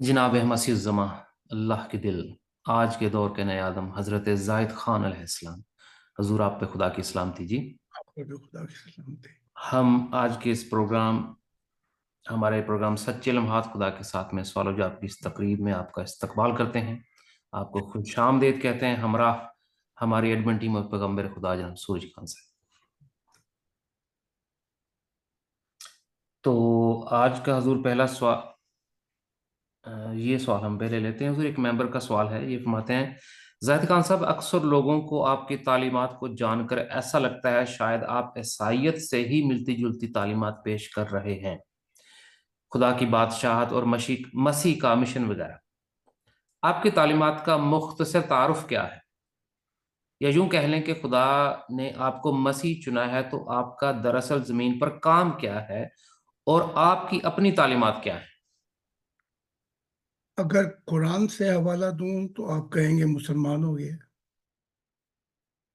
جناب مسیح الزماں اللہ کے دل آج کے دور کے نئے آدم حضرت زائد خان علیہ السلام، حضور آپ پہ خدا کی سلامتی جی۔ آپ کو بھی خدا کی سلامتی۔ ہم آج کے اس ہمارے پروگرام سچے لمحات خدا کے ساتھ میں سوال و جواب کی اس تقریب میں آپ کا استقبال کرتے ہیں، آپ کو خوش آمدید کہتے ہیں، ہمراہ ہماری ایڈمن ٹیم اور پیغمبر خدا جناب سورج خان سے۔ تو آج کا حضور پہلا سوال، یہ سوال ہم پہلے لیتے ہیں حضور۔ ایک ممبر کا سوال ہے، یہ فرماتے ہیں زاہد خان صاحب، اکثر لوگوں کو آپ کی تعلیمات کو جان کر ایسا لگتا ہے شاید آپ عیسائیت سے ہی ملتی جلتی تعلیمات پیش کر رہے ہیں، خدا کی بادشاہت اور مسیح کا مشن وغیرہ۔ آپ کی تعلیمات کا مختصر تعارف کیا ہے؟ یا یوں کہہ لیں کہ خدا نے آپ کو مسیح چنا ہے تو آپ کا دراصل زمین پر کام کیا ہے اور آپ کی اپنی تعلیمات کیا ہیں؟ اگر قرآن سے حوالہ دوں تو آپ کہیں گے مسلمان ہو گئے،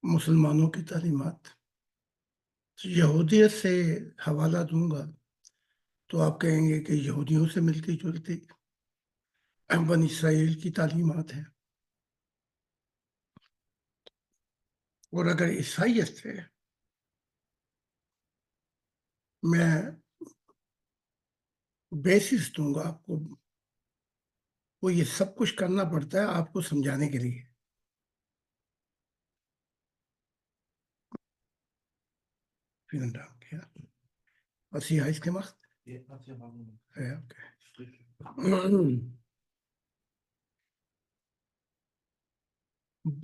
مسلمانوں کی تعلیمات۔ یہودیت سے حوالہ دوں گا تو آپ کہیں گے کہ یہودیوں سے ملتی جلتی بنی اسرائیل کی تعلیمات ہیں۔ اور اگر عیسائیت سے میں بیسس دوں گا آپ کو، وہ یہ سب کچھ کرنا پڑتا ہے آپ کو سمجھانے کے لیے۔ Vielen Dank, ja. Was hier heißt gemacht? Ja, okay.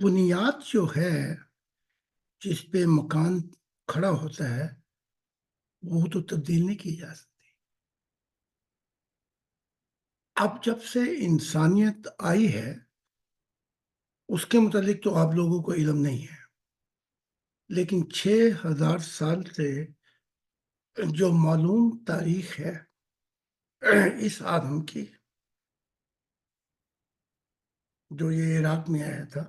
بنیاد جو ہے جس پہ مکان کھڑا ہوتا ہے وہ تو تبدیل نہیں کی جا سکتی۔ اب جب سے انسانیت آئی ہے اس کے متعلق تو آپ لوگوں کو علم نہیں ہے، لیکن 6000 سال سے جو معلوم تاریخ ہے اس آدم کی، جو یہ عراق میں آیا تھا،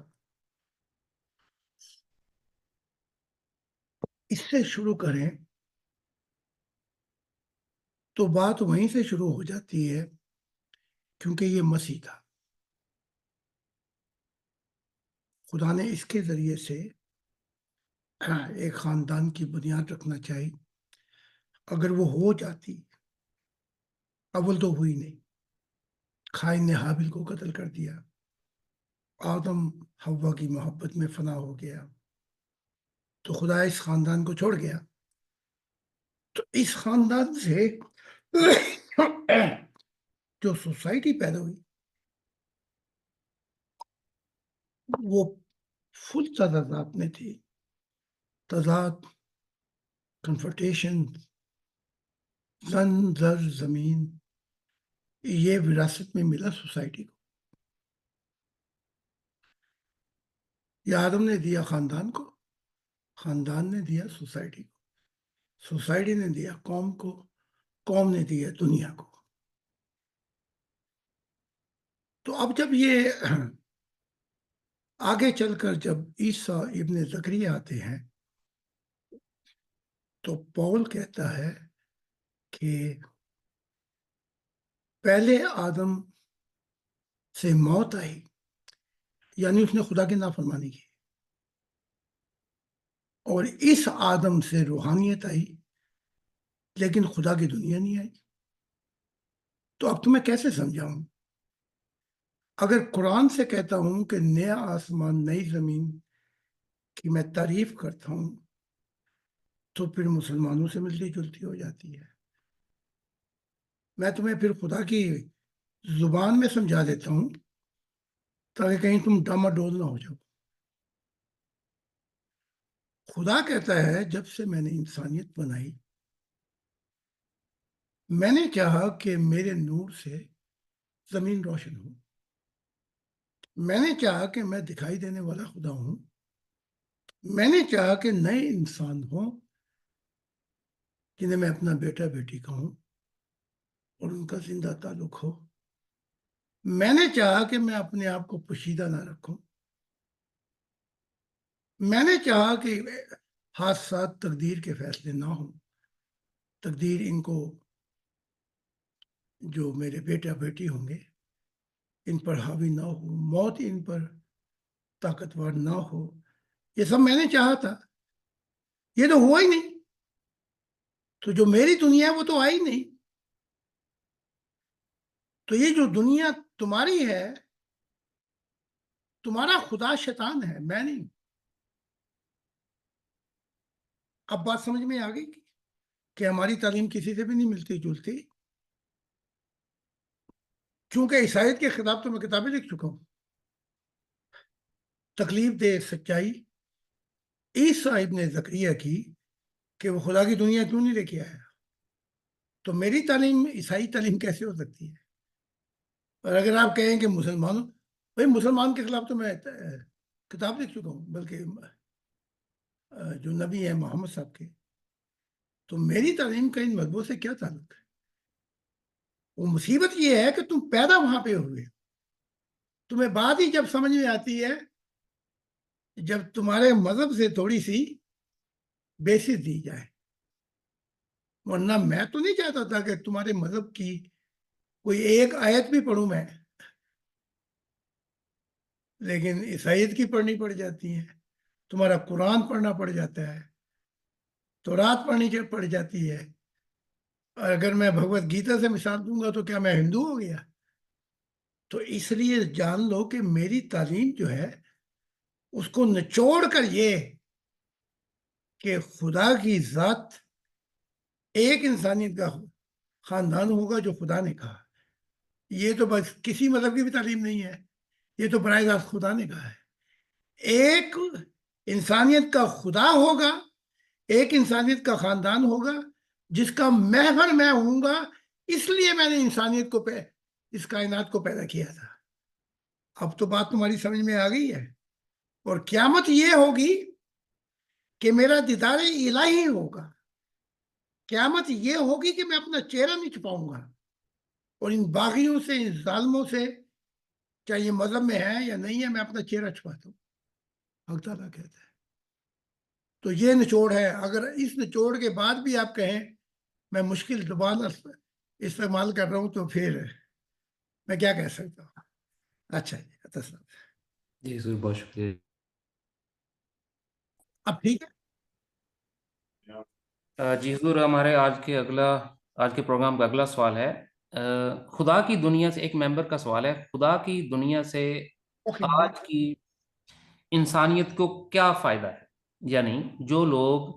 اس سے شروع کریں تو بات وہیں سے شروع ہو جاتی ہے، کیونکہ یہ مسیح تھا۔ خدا نے اس کے ذریعے سے ایک خاندان کی بنیاد رکھنا چاہی۔ اگر وہ ہو جاتی، اول تو ہوئی نہیں، قائن نے حابل کو قتل کر دیا، آدم حوا کی محبت میں فنا ہو گیا، تو خدا اس خاندان کو چھوڑ گیا۔ تو اس خاندان سے جو سوسائٹی پیدا ہوئی وہ فل تضادات میں تھی، تضاد، کنفرٹیشن، زن زر زمین، یہ وراثت میں ملا سوسائٹی کو۔ یہ آدم نے دیا خاندان کو، خاندان نے دیا سوسائٹی کو، سوسائٹی نے دیا قوم کو، قوم نے دیا دنیا کو۔ تو اب جب یہ آگے چل کر جب عیسیٰ ابن زکریا آتے ہیں تو پول کہتا ہے کہ پہلے آدم سے موت آئی، یعنی اس نے خدا کی نافرمانی کی، اور اس آدم سے روحانیت آئی لیکن خدا کی دنیا نہیں آئی۔ تو اب تمہیں کیسے سمجھاؤں؟ اگر قرآن سے کہتا ہوں کہ نیا آسمان نئی زمین کی میں تعریف کرتا ہوں تو پھر مسلمانوں سے ملتی جلتی ہو جاتی ہے۔ میں تمہیں پھر خدا کی زبان میں سمجھا دیتا ہوں تاکہ کہیں تم ڈاماڈول نہ ہو جاؤ۔ خدا کہتا ہے جب سے میں نے انسانیت بنائی، میں نے چاہا کہ میرے نور سے زمین روشن ہو، میں نے چاہا کہ میں دکھائی دینے والا خدا ہوں، میں نے چاہا کہ نئے انسان ہوں جنہیں میں اپنا بیٹا بیٹی کہوں اور ان کا زندہ تعلق ہو۔ میں نے چاہا کہ میں اپنے آپ کو پوشیدہ نہ رکھوں، میں نے چاہا کہ حادثات تقدیر کے فیصلے نہ ہوں، تقدیر ان کو جو میرے بیٹا بیٹی ہوں گے ان پر حاوی نہ ہو، موت ان پر طاقتور نہ ہو. یہ سب میں نے چاہا تھا، یہ تو ہوا ہی نہیں. تو جو میری دنیا ہے وہ تو آئی نہیں. تو یہ جو دنیا تمہاری ہے، تمہارا خدا شیطان ہے، میں نہیں. اب بات سمجھ میں آ گئی کہ ہماری تعلیم کسی سے بھی نہیں ملتی جلتی. چونکہ عیسائیت کے خلاف تو میں کتابیں لکھ چکا ہوں. تکلیف دہ سچائی عیسیٰ ابن زکریا کی کہ وہ خدا کی دنیا کیوں نہیں لے کے آیا. تو میری تعلیم عیسائی تعلیم کیسے ہو سکتی ہے؟ اور اگر آپ کہیں کہ مسلمانوں، بھائی مسلمان کے خلاف تو میں کتاب لکھ چکا ہوں، بلکہ جو نبی ہیں محمد صاحب کے. تو میری تعلیم کا ان مذہبوں سے کیا تعلق ہے؟ وہ مصیبت یہ ہے کہ تم پیدا وہاں پہ ہوئے، تمہیں بات ہی جب سمجھ میں آتی ہے جب تمہارے مذہب سے تھوڑی سی بیسس دی جائے. ورنہ میں تو نہیں چاہتا تھا کہ تمہارے مذہب کی کوئی ایک آیت بھی پڑھوں میں، لیکن عیسائیت کی پڑھنی پڑ جاتی ہے، تمہارا قرآن پڑھنا پڑ جاتا ہے، تورات پڑھنی پڑ جاتی ہے. اور اگر میں بھگوت گیتا سے مثال دوں گا تو کیا میں ہندو ہو گیا؟ تو اس لیے جان لو کہ میری تعلیم جو ہے اس کو نچوڑ کر یہ کہ خدا کی ذات ایک انسانیت کا خاندان ہوگا جو خدا نے کہا. یہ تو بس کسی مذہب کی بھی تعلیم نہیں ہے، یہ تو براہ راست خدا نے کہا ہے. ایک انسانیت کا خدا ہوگا، ایک انسانیت کا خاندان ہوگا جس کا محور میں ہوں گا. اس لیے میں نے انسانیت کو اس کائنات کو پیدا کیا تھا. اب تو بات تمہاری سمجھ میں آ گئی ہے. اور قیامت یہ ہوگی کہ میرا دیدار الہی ہوگا. قیامت یہ ہوگی کہ میں اپنا چہرہ نہیں چھپاؤں گا، اور ان باغیوں سے، ان ظالموں سے، چاہے یہ مذہب میں ہے یا نہیں ہے، میں اپنا چہرہ چھپاتا ہوں. حق تعالیٰ کہتا ہے. تو یہ نچوڑ ہے. اگر اس نچوڑ کے بعد بھی آپ کہیں میں مشکل زبان استعمال کر رہا ہوں تو پھر میں کیا کہہ سکتا ہوں. اچھا جی، تسلیم. جی حضور بہت شکریہ. اب ٹھیک ہے. جی حضور، ہمارے آج کے پروگرام کا اگلا سوال ہے. خدا کی دنیا سے ایک ممبر کا سوال ہے. خدا کی دنیا سے اوکے. آج کی انسانیت کو کیا فائدہ ہے؟ یعنی جو لوگ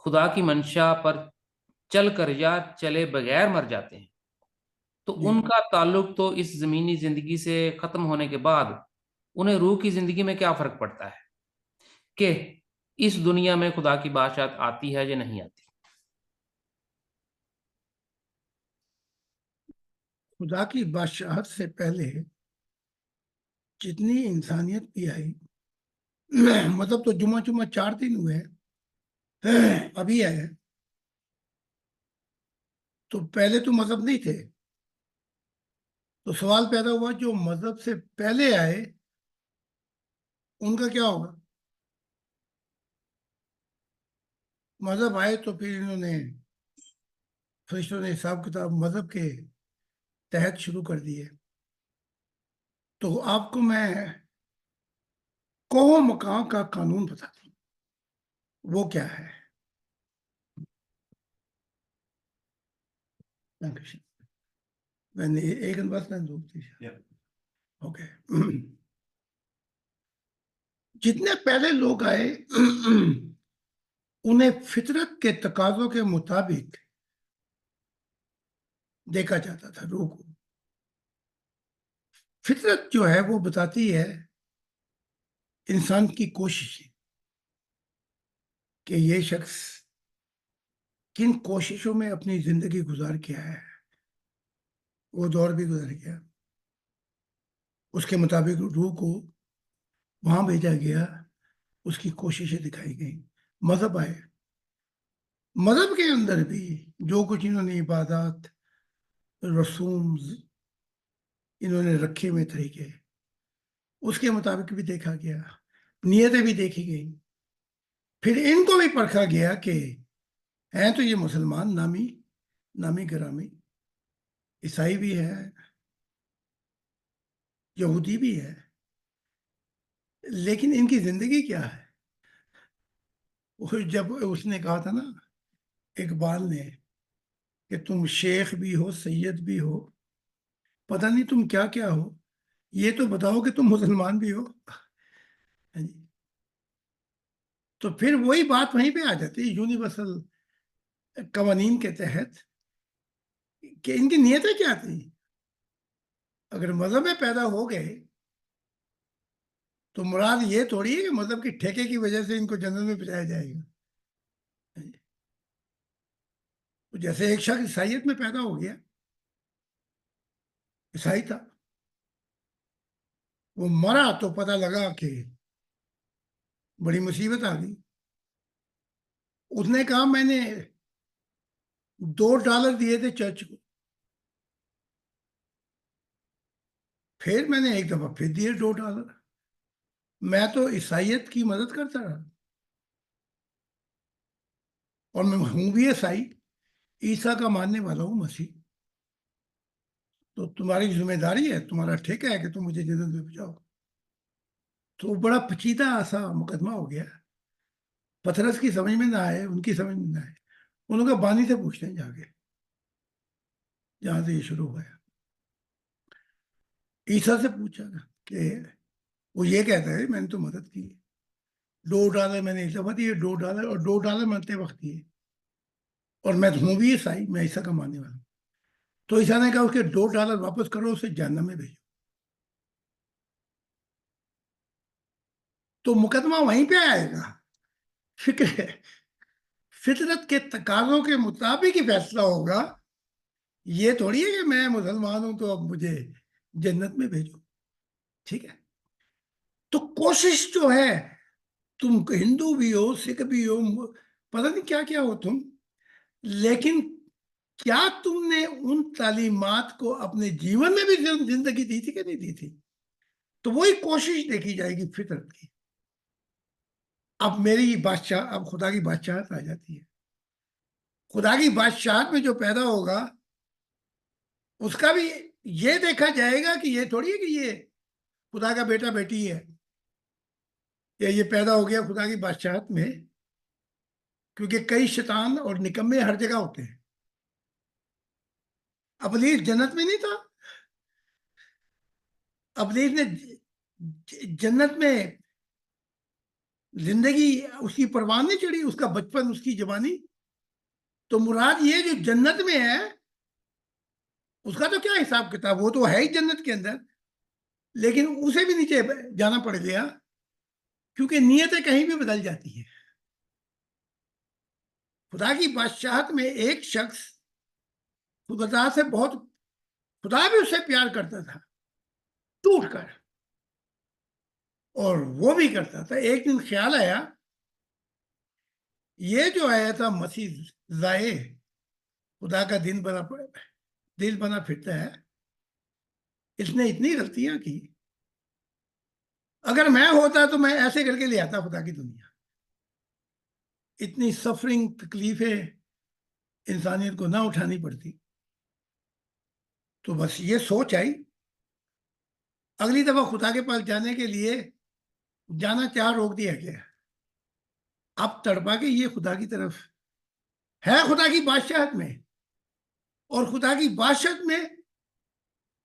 خدا کی منشا پر چل کر یا چلے بغیر مر جاتے ہیں، تو جی، ان کا تعلق تو اس زمینی زندگی سے ختم ہونے کے بعد انہیں روح کی زندگی میں کیا فرق پڑتا ہے کہ اس دنیا میں خدا کی بادشاہت آتی ہے یا نہیں آتی؟ خدا کی بادشاہت سے پہلے جتنی انسانیت بھی آئی، مطلب تو جمعہ 4 دن ہوئے ابھی آئے، تو پہلے تو مذہب نہیں تھے. تو سوال پیدا ہوا جو مذہب سے پہلے آئے ان کا کیا ہوگا؟ مذہب آئے تو پھر انہوں نے، فرشتوں نے حساب کتاب مذہب کے تحت شروع کر دیے. تو آپ کو میں کوہ مقام کا قانون بتاتا ہوں. وہ کیا ہے؟ میں نے ایک بات میں دوستی اوکے. جتنے پہلے لوگ آئے انہیں فطرت کے تقاضوں کے مطابق دیکھا جاتا تھا. روح کو فطرت جو ہے وہ بتاتی ہے انسان کی کوشش کہ یہ شخص کن کوششوں میں اپنی زندگی گزار کیا ہے، وہ دور بھی گزر گیا. اس کے مطابق روح کو وہاں بھیجا گیا، اس کی کوششیں دکھائی گئیں. مذہب آئے، مذہب کے اندر بھی جو کچھ انہوں نے عبادات، رسوم انہوں نے رکھے ہوئے طریقے، اس کے مطابق بھی دیکھا گیا، نیتیں بھی دیکھی گئیں. پھر ان کو بھی پرکھا گیا کہ ہیں تو یہ مسلمان نامی گرامی، عیسائی بھی ہے، یہودی بھی ہے، لیکن ان کی زندگی کیا ہے؟ جب اس نے کہا تھا نا اقبال نے کہ تم شیخ بھی ہو، سید بھی ہو، پتہ نہیں تم کیا کیا ہو، یہ تو بتاؤ کہ تم مسلمان بھی ہو۔ ہاں جی۔ تو پھر وہی بات وہیں پہ آ جاتی ہے یونیورسل قوانین کے تحت کہ ان کی نیتیں کیا تھیں۔ اگر مذہب میں پیدا ہو گئے تو مراد یہ تھوڑی ہے کہ مذہب کی ٹھیکے کی وجہ سے ان کو جنت میں پہنچایا جائے گا۔ جیسے ایک شخص عیسائیت میں پیدا ہو گیا، عیسائی تھا، وہ مرا تو پتہ لگا کہ بڑی مصیبت آ گئی۔ اس نے کہا میں نے $2 دیے تھے چرچ کو، پھر میں نے ایک دفعہ پھر دیے $2۔ میں تو عیسائیت کی مدد کرتا رہا، اور میں ہوں بھی عیسائی، عیسیٰ کا ماننے والا ہوں، مسیح۔ تو تمہاری ذمہ داری ہے، تمہارا ٹھیکہ ہے کہ تم مجھے جنت میں پہنچاؤ۔ تو بڑا پیچیدہ سا مقدمہ ہو گیا۔ پترس کی سمجھ میں نہ آئے، ان کی سمجھ میں نہ آئے، انہوں کا بانی سے پوچھتے ہیں جا کے، جہاں سے یہ شروع ہوا ہے۔ عیسیٰ سے پوچھا کہ وہ یہ کہتا ہے میں نے تو مدد کی، $2 میں نے اس دفعہ دیے، $2 اور $2 مرتے وقت دیے، اور میں ہوں بھی عیسائی، میں عیسیٰ کا ماننے والا ہوں۔ تو عیسیٰ نے کہا اس کے $2 واپس کرو، اسے جہنم میں بھیجو۔ تو مقدمہ وہیں پہ آئے گا، فکر ہے، فطرت کے تقاضوں کے مطابق ہی فیصلہ ہوگا۔ یہ تھوڑی ہے کہ میں مسلمان ہوں تو اب مجھے جنت میں بھیجو، ٹھیک ہے؟ تو کوشش جو ہے، تم ہندو بھی ہو، سکھ بھی ہو، پتہ نہیں کیا کیا ہو تم، لیکن کیا تم نے ان تعلیمات کو اپنے جیون میں بھی زندگی دی تھی کہ نہیں دی تھی؟ تو وہی کوشش دیکھی جائے گی فطرت کی۔ اب میری بادشاہ، اب خدا کی بادشاہت آ جاتی ہے۔ خدا کی بادشاہت میں جو پیدا ہوگا اس کا بھی یہ دیکھا جائے گا کہ یہ تھوڑی ہے کہ یہ خدا کا بیٹا بیٹی ہے، یا یہ پیدا ہو گیا خدا کی بادشاہت میں، کیونکہ کئی شیطان اور نکمے ہر جگہ ہوتے ہیں۔ ابلیس جنت میں نہیں تھا، ابلیس نے جنت میں زندگی اس کی پروان نہیں چڑھی، اس کا بچپن، اس کی جوانی۔ تو مراد یہ جو جنت میں ہے اس کا تو کیا حساب کتاب، وہ تو ہے ہی جنت کے اندر، لیکن اسے بھی نیچے جانا پڑ گیا، کیونکہ نیتیں کہیں بھی بدل جاتی ہیں۔ خدا کی بادشاہت میں ایک شخص خدا سے بہت، خدا بھی اس سے پیار کرتا تھا ٹوٹ کر، اور وہ بھی کرتا تھا۔ ایک دن خیال آیا، یہ جو آیا تھا مسیح زائے، خدا کا دل بنا پھرتا ہے، اس نے اتنی غلطیاں کی، اگر میں ہوتا تو میں ایسے کر کے لے آتا خدا کی دنیا۔ اتنی سفرنگ، تکلیفیں انسانیت کو نہ اٹھانی پڑتی۔ تو بس یہ سوچ آئی، اگلی دفعہ خدا کے پاس جانے کے لیے جانا چاہ روک دیا گیا۔ اب تڑپا کے یہ خدا کی طرف ہے، خدا کی بادشاہت میں، اور خدا کی بادشاہت میں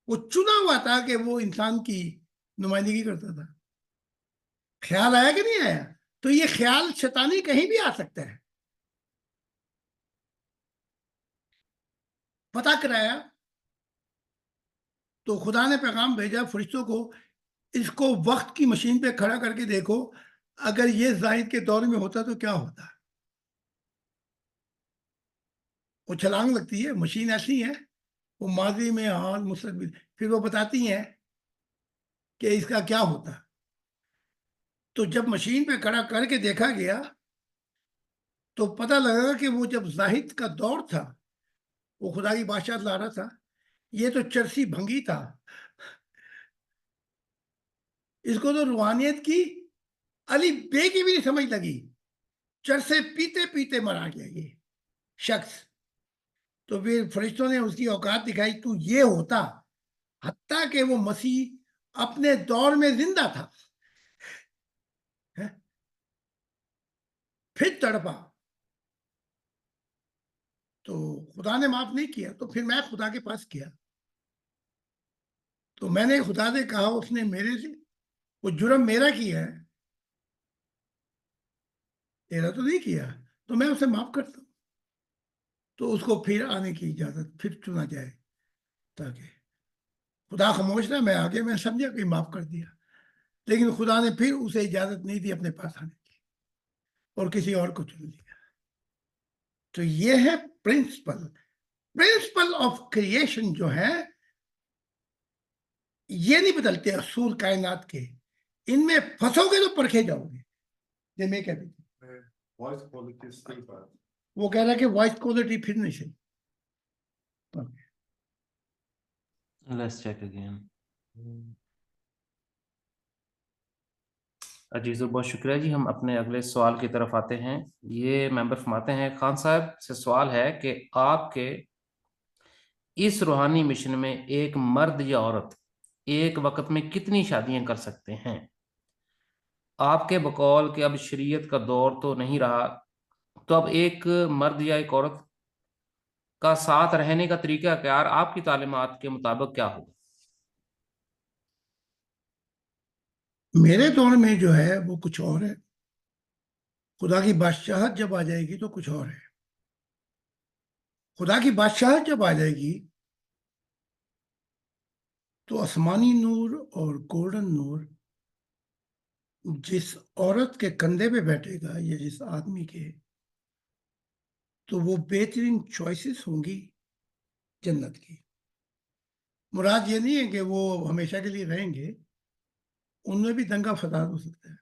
وہ چنا ہوا تھا کہ وہ انسان کی نمائندگی کرتا تھا۔ خیال آیا کہ نہیں آیا؟ تو یہ خیال شیطانی کہیں بھی آ سکتا ہے۔ پتہ کرایا تو خدا نے پیغام بھیجا فرشتوں کو، اس کو وقت کی مشین پہ کھڑا کر کے دیکھو، اگر یہ زاہد کے دور میں ہوتا تو کیا ہوتا۔ وہ چھلانگ لگتی ہے، مشین ایسی ہے، وہ ماضی میں، حال، مستقبل، پھر وہ بتاتی ہیں کہ اس کا کیا ہوتا۔ تو جب مشین پہ کھڑا کر کے دیکھا گیا تو پتہ لگا کہ وہ جب زاہد کا دور تھا، وہ خدا کی بادشاہت لا رہا تھا، یہ تو چرسی بھنگی تھا، اس کو تو روحانیت کی علی بے کی بھی نہیں سمجھ لگی، چرسے پیتے پیتے مرا گیا یہ شخص۔ تو پھر فرشتوں نے اس کی اوقات دکھائی، تو یہ ہوتا، حتیٰ کہ وہ مسیح اپنے دور میں زندہ تھا، پھر تڑپا، تو خدا نے معاف نہیں کیا، تو پھر میں خدا کے پاس کیا، تو میں نے خدا سے کہا اس نے میرے سے وہ جرم میرا کیا ہے، تیرا تو نہیں کیا، تو میں اسے معاف کرتا ہوں، تو اس کو پھر آنے کی اجازت پھر چنا جائے، تاکہ خدا خاموش نہ، میں آگے میں سمجھا کہ معاف کر دیا، لیکن خدا نے پھر اسے اجازت نہیں دی اپنے پاس آنے کی، اور کسی اور کو چن لیا۔ تو یہ ہے پرنسپل آف کریشن جو ہے، یہ نہیں بدلتے اصول کائنات کے، ان میں پھنسو گے تو پرکھے جاؤ گے۔ یہ میں کہتی تھی، وہ کہہ رہا کہ وائس کوالٹی پھر نہیں صحیح۔ Let's check again. عزیز بہت شکریہ جی، ہم اپنے اگلے سوال کی طرف آتے ہیں۔ یہ ممبر فرماتے ہیں خان صاحب سے سوال ہے کہ آپ کے اس روحانی مشن میں ایک مرد یا عورت ایک وقت میں کتنی شادیاں کر سکتے ہیں؟ آپ کے بقول کہ اب شریعت کا دور تو نہیں رہا، تو اب ایک مرد یا ایک عورت کا ساتھ رہنے کا طریقہ کار آپ کی تعلیمات کے مطابق کیا ہوگا؟ میرے دور میں جو ہے وہ کچھ اور ہے، خدا کی بادشاہت جب آ جائے گی تو کچھ اور ہے۔ خدا کی بادشاہت جب آ جائے گی تو آسمانی نور اور گولڈن نور جس عورت کے کندھے پہ بیٹھے گا یا جس آدمی کے، تو وہ بہترین چوائسز ہوں گی جنت کی۔ مراد یہ نہیں ہے کہ وہ ہمیشہ کے لیے رہیں گے، ان میں بھی دنگا فساد ہو سکتا ہے،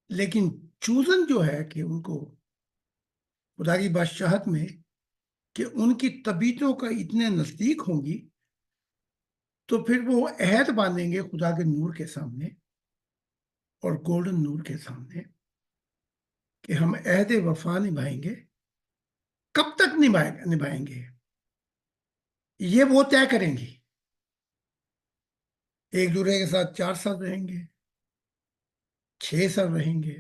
لیکن چوزن جو ہے کہ ان کو خدا کی بادشاہت میں، کہ ان کی طبیعتوں کا اتنے نزدیک ہوں گی، تو پھر وہ عہد باندھیں گے خدا کے نور کے سامنے اور گولڈن نور کے سامنے کہ ہم عہد وفا نبھائیں گے۔ کب تک نبھائیں گے یہ وہ طے کریں گی۔ ایک دوسرے کے ساتھ 4 سال رہیں گے، 6 سال رہیں گے،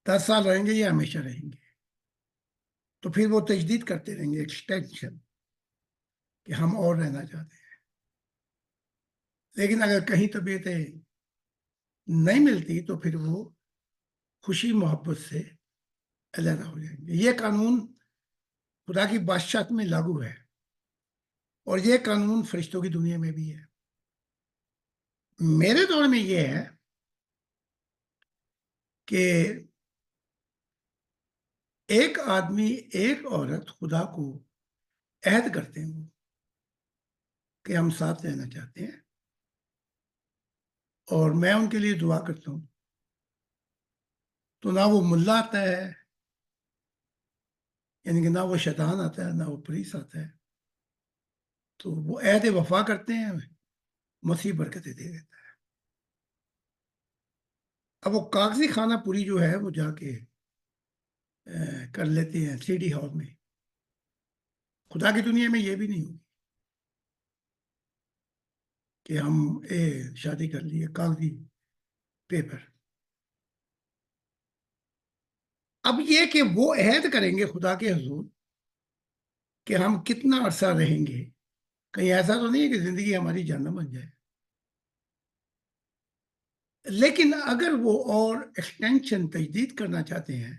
10 سال رہیں گے یا ہمیشہ رہیں گے، تو پھر وہ تجدید کرتے رہیں گے، ایکسٹینشن، کہ ہم اور رہنا چاہتے ہیں۔ لیکن اگر کہیں طبیعتیں نہیں ملتی تو پھر وہ خوشی محبت سے علیحدہ ہو جائیں گے۔ یہ قانون خدا کی بادشاہت میں لاگو ہے، اور یہ قانون فرشتوں کی دنیا میں بھی ہے۔ میرے دور میں یہ ہے کہ ایک آدمی ایک عورت خدا کو عہد کرتے ہیں کہ ہم ساتھ رہنا چاہتے ہیں، اور میں ان کے لیے دعا کرتا ہوں، تو نہ وہ ملا آتا ہے، یعنی کہ نہ وہ شیطان آتا ہے، نہ وہ پریس آتا ہے، تو وہ عہد وفا کرتے ہیں، مسیح برکتیں دے دیتا ہے۔ اب وہ کاغذی خانہ پوری جو ہے وہ جا کے کر لیتے ہیں 3D ہال میں۔ خدا کی دنیا میں یہ بھی نہیں ہوگی کہ ہم شادی کر لیے کاغذی پیپر۔ اب یہ کہ وہ عہد کریں گے خدا کے حضور کہ ہم کتنا عرصہ رہیں گے، کہیں ایسا تو نہیں ہے کہ زندگی ہماری جہنم بن جائے۔ لیکن اگر وہ اور ایکسٹینشن تجدید کرنا چاہتے ہیں،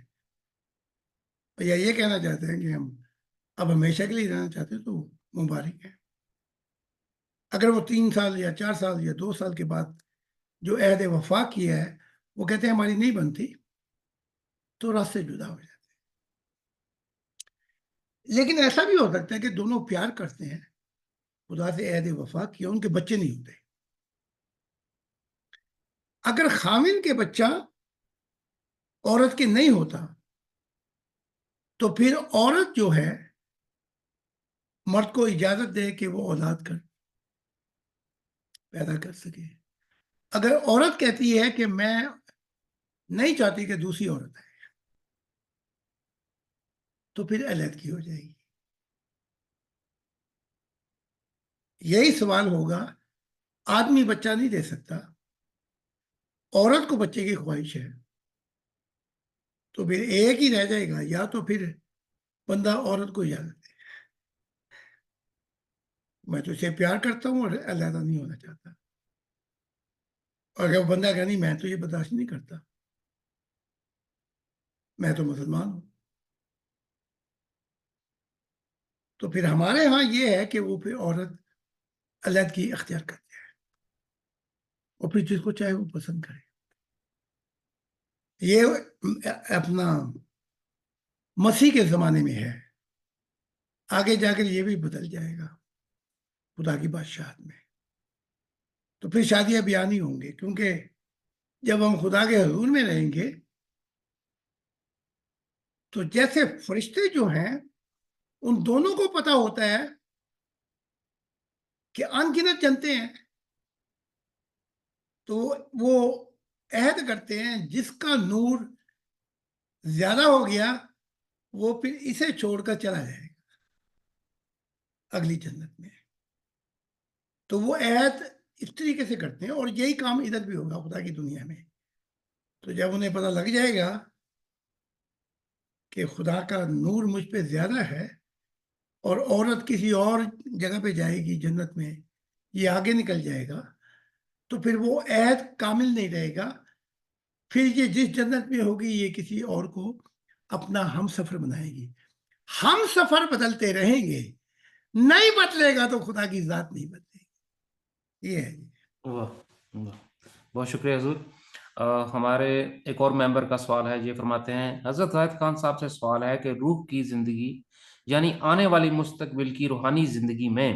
یا یہ کہنا چاہتے ہیں کہ ہم اب ہمیشہ کے لیے رہنا چاہتے ہیں، تو مبارک ہے۔ اگر وہ 3 سال یا 4 سال یا 2 سال کے بعد جو عہد وفا کیا ہے وہ کہتے ہیں ہماری نہیں بنتی، تو راستے جدا ہو جاتے ہیں۔ لیکن ایسا بھی ہو سکتا ہے کہ دونوں پیار کرتے ہیں، خدا سے عہد وفا کیا، ان کے بچے نہیں ہوتے۔ اگر خاوند کے بچہ عورت کے نہیں ہوتا تو پھر عورت جو ہے مرد کو اجازت دے کہ وہ اولاد پیدا کر سکے۔ اگر عورت کہتی ہے کہ میں نہیں چاہتی کہ دوسری عورت ہے، تو پھر علیحدگی ہو جائے گی۔ یہی سوال ہوگا، آدمی بچہ نہیں دے سکتا، عورت کو بچے کی خواہش ہے، تو پھر ایک ہی رہ جائے گا، یا تو پھر بندہ عورت کو اجازت دے، میں تو اسے پیار کرتا ہوں اور علیحدہ نہیں ہونا چاہتا، اور اگر بندہ کہ نہیں میں تو یہ برداشت نہیں کرتا، میں تو مسلمان ہوں، تو پھر ہمارے ہاں یہ ہے کہ وہ پھر عورت علیحدگی اختیار کرتے ہیں، اور پھر جس کو چاہے وہ پسند کرے. یہ اپنا مسیح کے زمانے میں ہے، آگے جا کر یہ بھی بدل جائے گا خدا کی بادشاہت میں. تو پھر شادیاں بیاہ نہیں ہوں گے، کیونکہ جب ہم خدا کے حضور میں رہیں گے تو جیسے فرشتے جو ہیں ان دونوں کو پتا ہوتا ہے کہ ان گنت جنتے ہیں، تو وہ عہد کرتے ہیں جس کا نور زیادہ ہو گیا وہ پھر اسے چھوڑ کر چلا جائے گا اگلی جنت میں. تو وہ عہد اس طریقے سے کرتے ہیں، اور یہی کام ادھر بھی ہوگا خدا کی دنیا میں. تو جب انہیں پتہ لگ جائے گا کہ خدا کا نور مجھ پہ زیادہ ہے اور عورت کسی اور جگہ پہ جائے گی جنت میں، یہ آگے نکل جائے گا، تو پھر وہ عہد کامل نہیں رہے گا. پھر یہ جس جنت میں ہوگی یہ کسی اور کو اپنا ہم سفر بنائے گی. ہم سفر بدلتے رہیں گے، نہیں بدلے گا تو خدا کی ذات نہیں بدلے گی. یہ ہے. واہ واہ، بہت شکریہ حضور. ہمارے ایک اور ممبر کا سوال ہے، یہ فرماتے ہیں حضرت زاہد خان صاحب سے سوال ہے کہ روح کی زندگی یعنی آنے والی مستقبل کی روحانی زندگی میں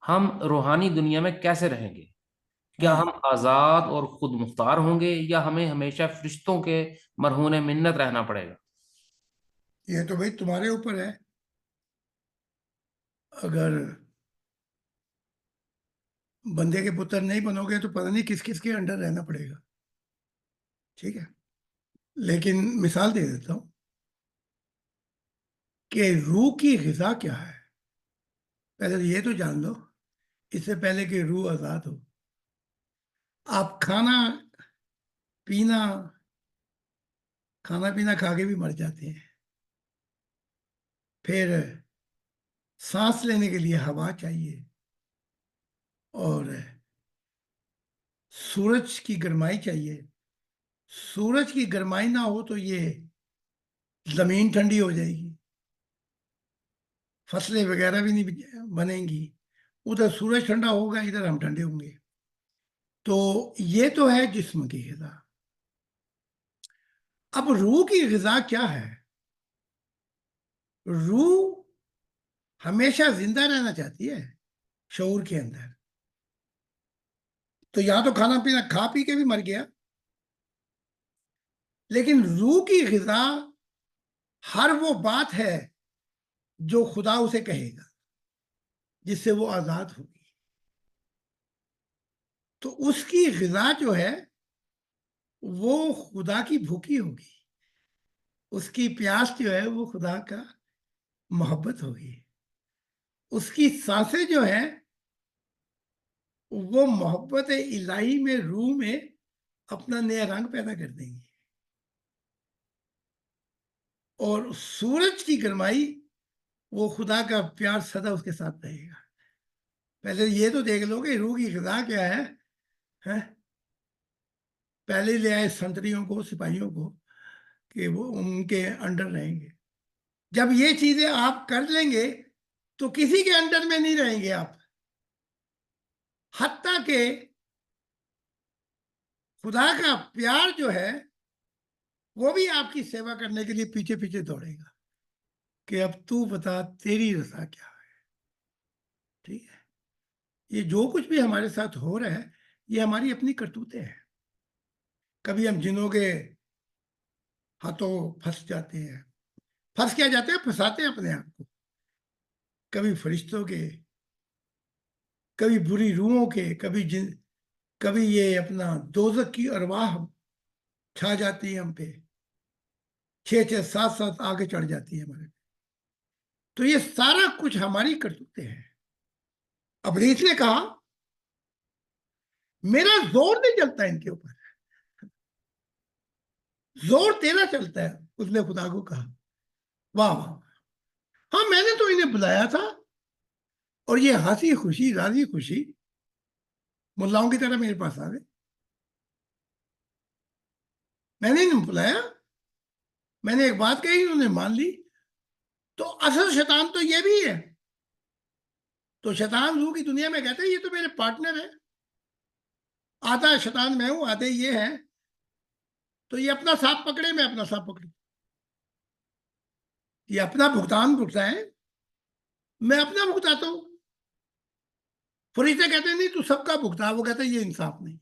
ہم روحانی دنیا میں کیسے رہیں گے؟ کیا ہاں، ہم آزاد اور خود مختار ہوں گے یا ہمیں ہمیشہ فرشتوں کے مرہون منت رہنا پڑے گا؟ یہ تو بھائی تمہارے اوپر ہے. اگر بندے کے پتر نہیں بنو گے تو پتہ نہیں کس کس کے انڈر رہنا پڑے گا. ٹھیک ہے، لیکن مثال دے دیتا ہوں کہ روح کی غذا کیا ہے. پہلے تو یہ تو جان لو، اس سے پہلے کہ روح آزاد ہو، آپ پینا کھانا پینا کھا کے بھی مر جاتے ہیں. پھر سانس لینے کے لیے ہوا چاہیے، اور سورج کی گرمائی چاہیے. سورج کی گرمائی نہ ہو تو یہ زمین ٹھنڈی ہو جائے گی، فصلیں وغیرہ بھی نہیں بنیں گی. ادھر سورج ٹھنڈا ہوگا، ادھر ہم ٹھنڈے ہوں گے. تو یہ تو ہے جسم کی غذا. اب روح کی غذا کیا ہے؟ روح ہمیشہ زندہ رہنا چاہتی ہے شعور کے اندر. تو یا تو کھانا پینا کھا پی کے بھی مر گیا، لیکن روح کی غذا ہر وہ بات ہے جو خدا اسے کہے گا جس سے وہ آزاد ہوگی. تو اس کی غذا جو ہے وہ خدا کی بھوکی ہوگی، اس کی پیاس جو ہے وہ خدا کا محبت ہوگی. اس کی سانسیں جو ہیں وہ محبت الہی میں روح میں اپنا نیا رنگ پیدا کر دیں گی. اور سورج کی گرمائی وہ خدا کا پیار سدا اس کے ساتھ رہے گا. پہلے یہ تو دیکھ لو کہ روح کی غذا کیا ہے. پہلے لے آئے سنتریوں کو، سپاہیوں کو، کہ وہ ان کے انڈر رہیں گے. جب یہ چیزیں آپ کر لیں گے تو کسی کے انڈر میں نہیں رہیں گے آپ، حتیٰ کہ خدا کا پیار جو ہے وہ بھی آپ کی سیوا کرنے کے لیے پیچھے پیچھے دوڑے گا کہ اب تو بتا تیری رضا کیا ہے. ٹھیک ہے، یہ جو کچھ بھی ہمارے ساتھ ہو رہا ہے یہ ہماری اپنی کرتوتیں ہیں. کبھی ہم جنوں کے ہاتھوں پھنس جاتے ہیں. پھنس کیا جاتے ہیں؟ پھنساتے ہیں اپنے آپ کو. کبھی فرشتوں کے، کبھی بری روحوں کے، کبھی یہ اپنا دوزخ کی ارواح چھا جاتی ہے ہم پہ، 6 6 7 7 آگے چڑھ جاتی ہے ہمارے. تو یہ سارا کچھ ہماری کرتوتیں ہیں. ابلیس نے کہا میرا زور نہیں چلتا ان کے اوپر، زور تیرا چلتا ہے. اس نے خدا کو کہا. واہ واہ. ہاں میں نے تو انہیں بلایا تھا اور یہ ہنسی خوشی راضی خوشی ملاؤں کی طرح میرے پاس آ گئے. میں نے انہیں بلایا، میں نے ایک بات کہی، انہوں نے مان لی. تو اصل شیطان تو یہ بھی ہے. تو شیطان روح کی دنیا میں کہتے ہیں یہ تو میرے پارٹنر ہے، آدھا شیطان میں ہوں آدھے یہ ہے، تو یہ اپنا ساتھ پکڑے میں اپنا ساتھ پکڑوں، یہ اپنا بھگتان بھگتا ہے میں اپنا بھگتاتا ہوں. فرشتے کہتے ہیں نہیں تو سب کا بھگتا. وہ کہتے ہیں یہ انصاف نہیں.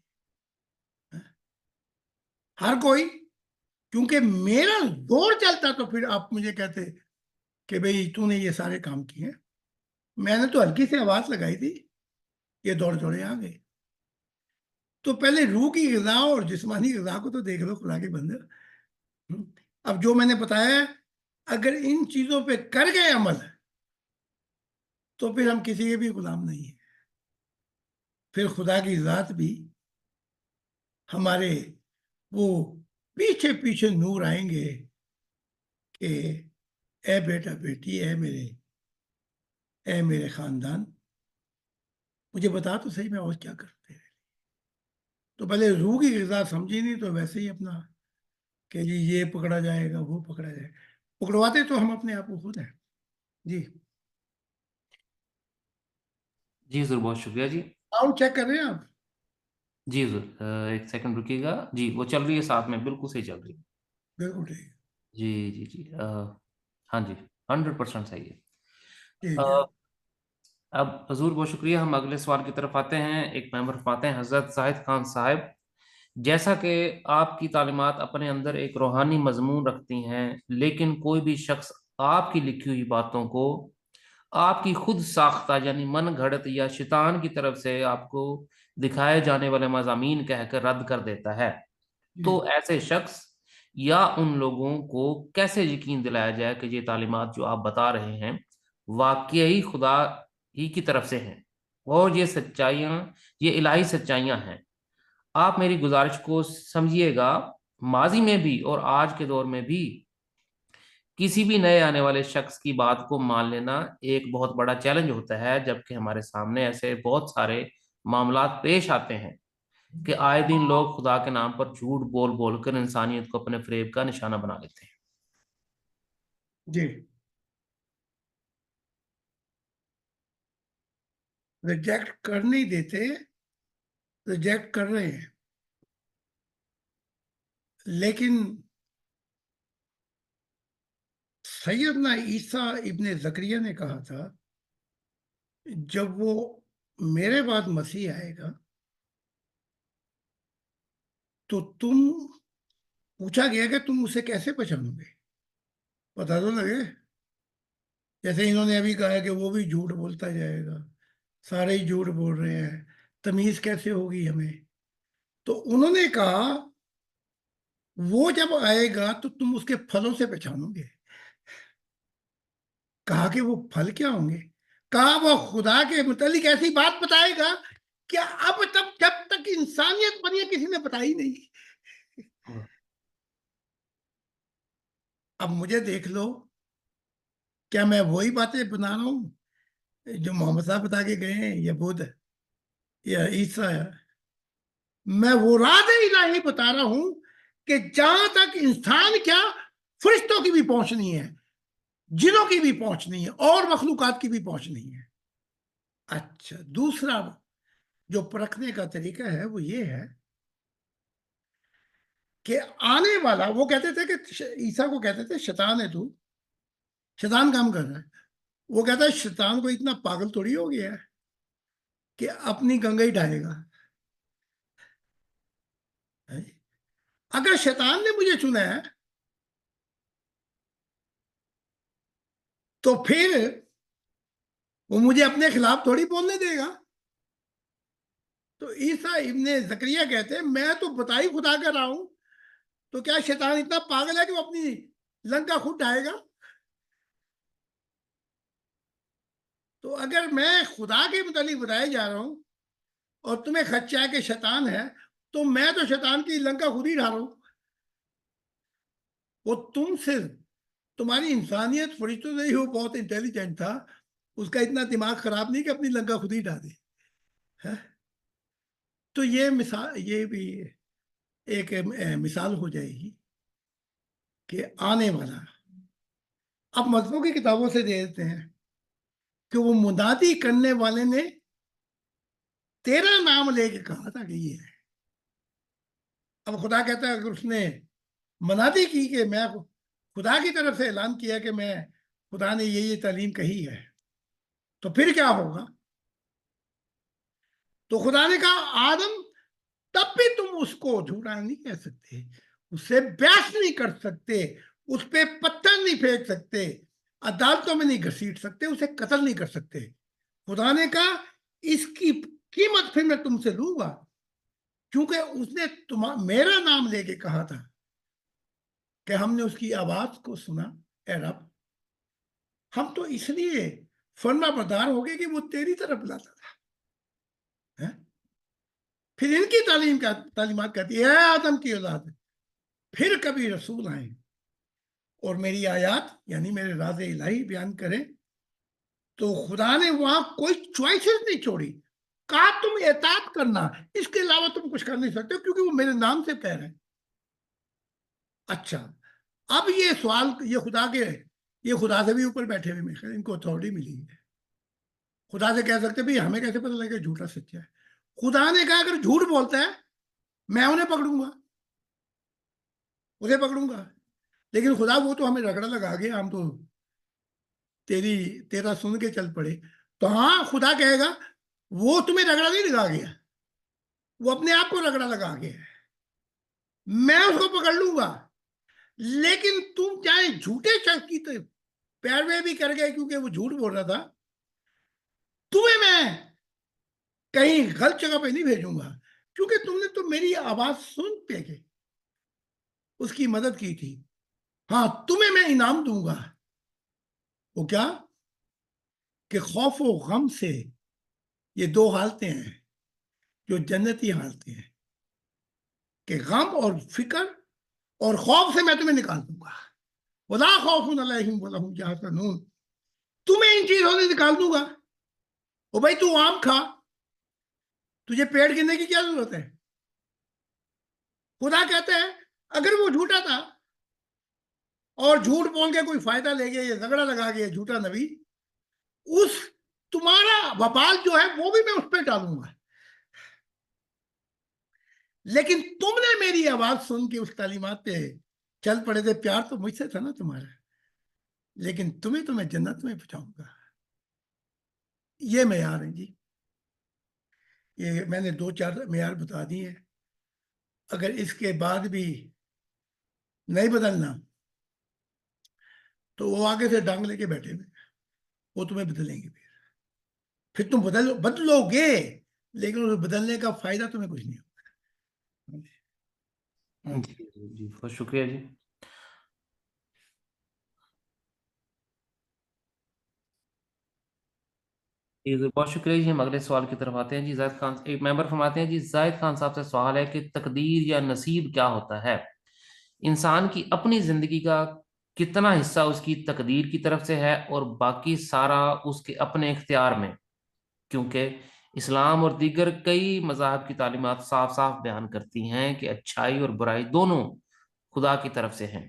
ہر کوئی کیونکہ میرا زور چلتا تو پھر آپ مجھے کہتے کہ بھئی تو نے یہ سارے کام کیے. میں نے تو ہلکی سے آواز لگائی تھی، یہ دوڑ دوڑے آ گئے. تو پہلے روح کی غذا اور جسمانی غذا کو تو دیکھ لو خدا کے بندے. اب جو میں نے بتایا اگر ان چیزوں پہ کر گئے عمل تو پھر ہم کسی کے بھی غلام نہیں ہیں. پھر خدا کی ذات بھی ہمارے وہ پیچھے پیچھے نور آئیں گے کہ اے بیٹا بیٹی، اے میرے خاندان، مجھے بتا تو صحیح میں اور کیا کرتے ہیں. تو پہلے روح کی غذا سمجھی نہیں تو ویسے ہی اپنا کہ جی یہ پکڑا جائے گا وہ پکڑا جائے گا. پکڑواتے تو ہم اپنے آپ کو خود ہیں. جی جی حضور بہت شکریہ جی. ساؤنڈ چیک کر رہے ہیں آپ؟ جی حضور ایک سیکنڈ رکیے گا. جی وہ چل رہی ہے ساتھ میں، بالکل صحیح چل رہی ہے. بالکل ٹھیک. جی جی جی ہاں جی 100% صحیح ہے. ٹھیک ہے. اب حضور بہت شکریہ. ہم اگلے سوال کی طرف آتے ہیں. ایک ممبر فرماتے ہیں حضرت زاہد خان صاحب، جیسا کہ آپ کی تعلیمات اپنے اندر ایک روحانی مضمون رکھتی ہیں، لیکن کوئی بھی شخص آپ کی لکھی ہوئی باتوں کو آپ کی خود ساختہ یعنی من گھڑت یا شیطان کی طرف سے آپ کو دکھائے جانے والے مضامین کہہ کر رد کر دیتا ہے، جی تو ایسے شخص یا ان لوگوں کو کیسے یقین دلایا جائے کہ یہ تعلیمات جو آپ بتا رہے ہیں واقعی خدا ہی کی طرف سے ہیں اور یہ سچائیاں، یہ الہی سچائیاں ہیں؟ آپ میری گزارش کو سمجھیے گا. ماضی میں بھی اور آج کے دور میں بھی کسی بھی نئے آنے والے شخص کی بات کو مان لینا ایک بہت بڑا چیلنج ہوتا ہے، جبکہ ہمارے سامنے ایسے بہت سارے معاملات پیش آتے ہیں کہ آئے دن لوگ خدا کے نام پر جھوٹ بول بول کر انسانیت کو اپنے فریب کا نشانہ بنا لیتے ہیں. جی. ریجیکٹ کر نہیں دیتے، ریجیکٹ کر رہے ہیں. لیکن سیدنا عیسیٰ ابن زکریا نے کہا تھا جب وہ میرے بعد مسیح آئے گا تو تم، پوچھا گیا کہ تم اسے کیسے پہچانو گے، پتا تو لگے. جیسے انہوں نے ابھی کہا کہ وہ بھی جھوٹ بولتا جائے گا، سارے ہی جھوٹ بول رہے ہیں، تمیز کیسے ہوگی ہمیں. تو انہوں نے کہا وہ جب آئے گا تو تم اس کے پھلوں سے پہچانو گے. کہا کہ وہ پھل کیا ہوں گے؟ کہا وہ خدا کے متعلق ایسی بات بتائے گا کہ اب تک جب تک انسانیت بنی ہے کسی نے بتائی نہیں. اب مجھے دیکھ لو، کیا میں وہی باتیں بنا رہا ہوں جو محمد صاحب بتا کے گئے ہیں یا بدھ یا عیسیٰ؟ میں وہ راز الہی بتا رہا ہوں کہ جہاں تک انسان کیا فرشتوں کی بھی پہنچ نہیں ہے، جنوں کی بھی پہنچ نہیں ہے، اور مخلوقات کی بھی پہنچ نہیں ہے. اچھا دوسرا جو پرکھنے کا طریقہ ہے وہ یہ ہے کہ آنے والا، وہ کہتے تھے کہ عیسیٰ کو کہتے تھے شیطان ہے تو، شیطان کام کر رہا ہے. وہ کہتا ہے شیطان کو اتنا پاگل تھوڑی ہو گیا ہے کہ اپنی گنگا ہی ڈالے گا. اگر شیطان نے مجھے چنا ہے تو پھر وہ مجھے اپنے خلاف تھوڑی بولنے دے گا. تو عیسیٰ ابن زکریا کہتے ہیں میں تو بتائی خدا کر رہا ہوں، تو کیا شیطان اتنا پاگل ہے کہ وہ اپنی لنکا خود ڈھائے گا؟ تو اگر میں خدا کے متعلق بتایا جا رہا ہوں اور تمہیں خدشہ ہے کہ شیطان ہے، تو میں تو شیطان کی لنکا خود ہی ڈھا رہا ہوں. وہ تم سے، تمہاری انسانیت فرشتوں سے ہی، وہ بہت انٹیلیجنٹ تھا، اس کا اتنا دماغ خراب نہیں کہ اپنی لنکا خود ہی ڈھا دے. تو یہ مثال، یہ بھی ایک مثال ہو جائے گی کہ آنے والا. اب مذہبوں کی کتابوں سے دیتے ہیں کہ وہ منادی کرنے والے نے تیرا نام لے کے کہا تھا کہ یہ ہے. اب خدا کہتا ہے اگر اس نے منادی کی کہ میں خدا کی طرف سے اعلان کیا کہ میں، خدا نے یہ تعلیم کہی ہے، تو پھر کیا ہوگا؟ تو خدا نے کہا آدم تب بھی تم اس کو جھوٹا نہیں کہہ سکتے، اس سے بحث نہیں کر سکتے، اس پہ پتھر نہیں پھینک سکتے، عدالتوں میں نہیں گھسیٹ سکتے، اسے قتل نہیں کر سکتے. خدا نے کہا اس کی قیمت پھر میں تم سے لوں گا، کیونکہ اس نے میرا نام لے کے کہا تھا کہ ہم نے اس کی آواز کو سنا. اے رب، ہم تو اس لیے فرما بردار ہو گئے کہ وہ تیری طرف بلاتا تھا. پھر ان کی تعلیمات کہتی ہے اے آدم کی اولاد، پھر کبھی رسول آئیں اور میری آیات یعنی میرے راز الہی بیان کریں، تو خدا نے وہاں کوئی چوائسز نہیں چھوڑی. کہا تم اطاعت کرنا، اس کے علاوہ تم کچھ کر نہیں سکتے کیونکہ وہ میرے نام سے کہہ رہے ہیں. اچھا، اب یہ سوال، یہ خدا سے بھی اوپر بیٹھے ہوئے، ان کو اتھارٹی ملی ہے. خدا سے کہہ سکتے بھی ہمیں کیسے پتہ لگے جھوٹا سچا ہے؟ خدا نے کہا اگر جھوٹ بولتا ہے میں انہیں پکڑوں گا، اسے پکڑوں گا. لیکن خدا وہ تو ہمیں رگڑا لگا گیا، ہم تو تیرا سن کے چل پڑے. تو ہاں خدا کہے گا وہ تمہیں رگڑا نہیں لگا گیا، وہ اپنے آپ کو رگڑا لگا گیا، میں اس کو پکڑ لوں گا. لیکن تم چاہے جھوٹے شخص کی پیروی بھی کر گئے کیونکہ وہ جھوٹ بول رہا تھا، تمہیں میں کہیں غلط جگہ پہ نہیں بھیجوں گا، کیونکہ تم نے تو میری آواز سن پہ کے اس کی مدد کی تھی. ہاں تمہیں میں انعام دوں گا. وہ کیا؟ کہ خوف و غم سے، یہ دو حالتیں ہیں جو جنتی حالتیں ہیں، کہ غم اور فکر اور خوف سے میں تمہیں نکال دوں گا. ولا خوف علیہم ولا هم یحزنون، تمہیں ان چیزوں سے نکال دوں گا. او بھائی تو آم کھا، تجھے پیڑ گرنے کی کیا ضرورت ہے؟ خدا کہتے ہیں اگر وہ جھوٹا تھا اور جھوٹ بول کے کوئی فائدہ لے گیا، یہ جھگڑا لگا گیا جھوٹا نبی، اس تمہارا وبال جو ہے وہ بھی میں اس پہ ڈالوں گا. لیکن تم نے میری آواز سن کے اس تعلیمات پہ چل پڑے تھے، پیار تو مجھ سے تھا نا تمہارا، لیکن تمہیں تو میں جنت میں پہنچاؤں گا. یہ معیار ہیں جی، یہ میں نے 2-4 معیار بتا دی ہیں. اگر اس کے بعد بھی نہیں بدلنا تو وہ آگے سے ڈانگ لے کے بیٹھے ہوئے، وہ تمہیں بدلیں گے. پھر تم بدلو گے، لیکن اس بدلنے کا فائدہ تمہیں کچھ نہیں ہوگا. جی جی بہت شکریہ جی. بہت شکریہ جی. ہم اگلے سوال کی طرف آتے ہیں جی. زاہد خان ایک ممبر فرماتے ہیں جی، زاہد خان صاحب سے سوال ہے کہ تقدیر یا نصیب کیا ہوتا ہے؟ انسان کی اپنی زندگی کا کتنا حصہ اس کی تقدیر کی طرف سے ہے اور باقی سارا اس کے اپنے اختیار میں؟ کیونکہ اسلام اور دیگر کئی مذاہب کی تعلیمات صاف صاف بیان کرتی ہیں کہ اچھائی اور برائی دونوں خدا کی طرف سے ہیں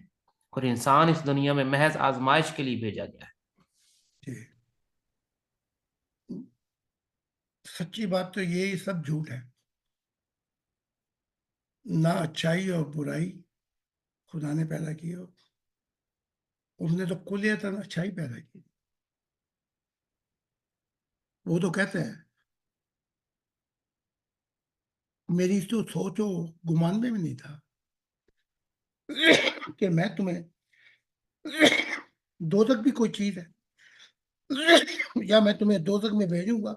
اور انسان اس دنیا میں محض آزمائش کے لیے بھیجا گیا ہے. جی، سچی بات تو یہ سب جھوٹ ہے. نہ اچھائی اور برائی خدا نے پیدا کی ہو، اس نے تو کلیتاً اچھائی پیدا کی. وہ تو کہتے ہیں میری تو سوچ و گمان میں بھی نہیں تھا کہ میں تمہیں دوزخ بھی کوئی چیز ہے یا میں تمہیں دوزخ میں بھیجوں گا.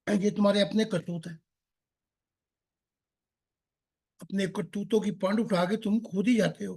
یہ تمہارے اپنے کرتوت ہیں، اپنے کرتوتوں کی پانڈ اٹھا کے تم خود ہی جاتے ہو.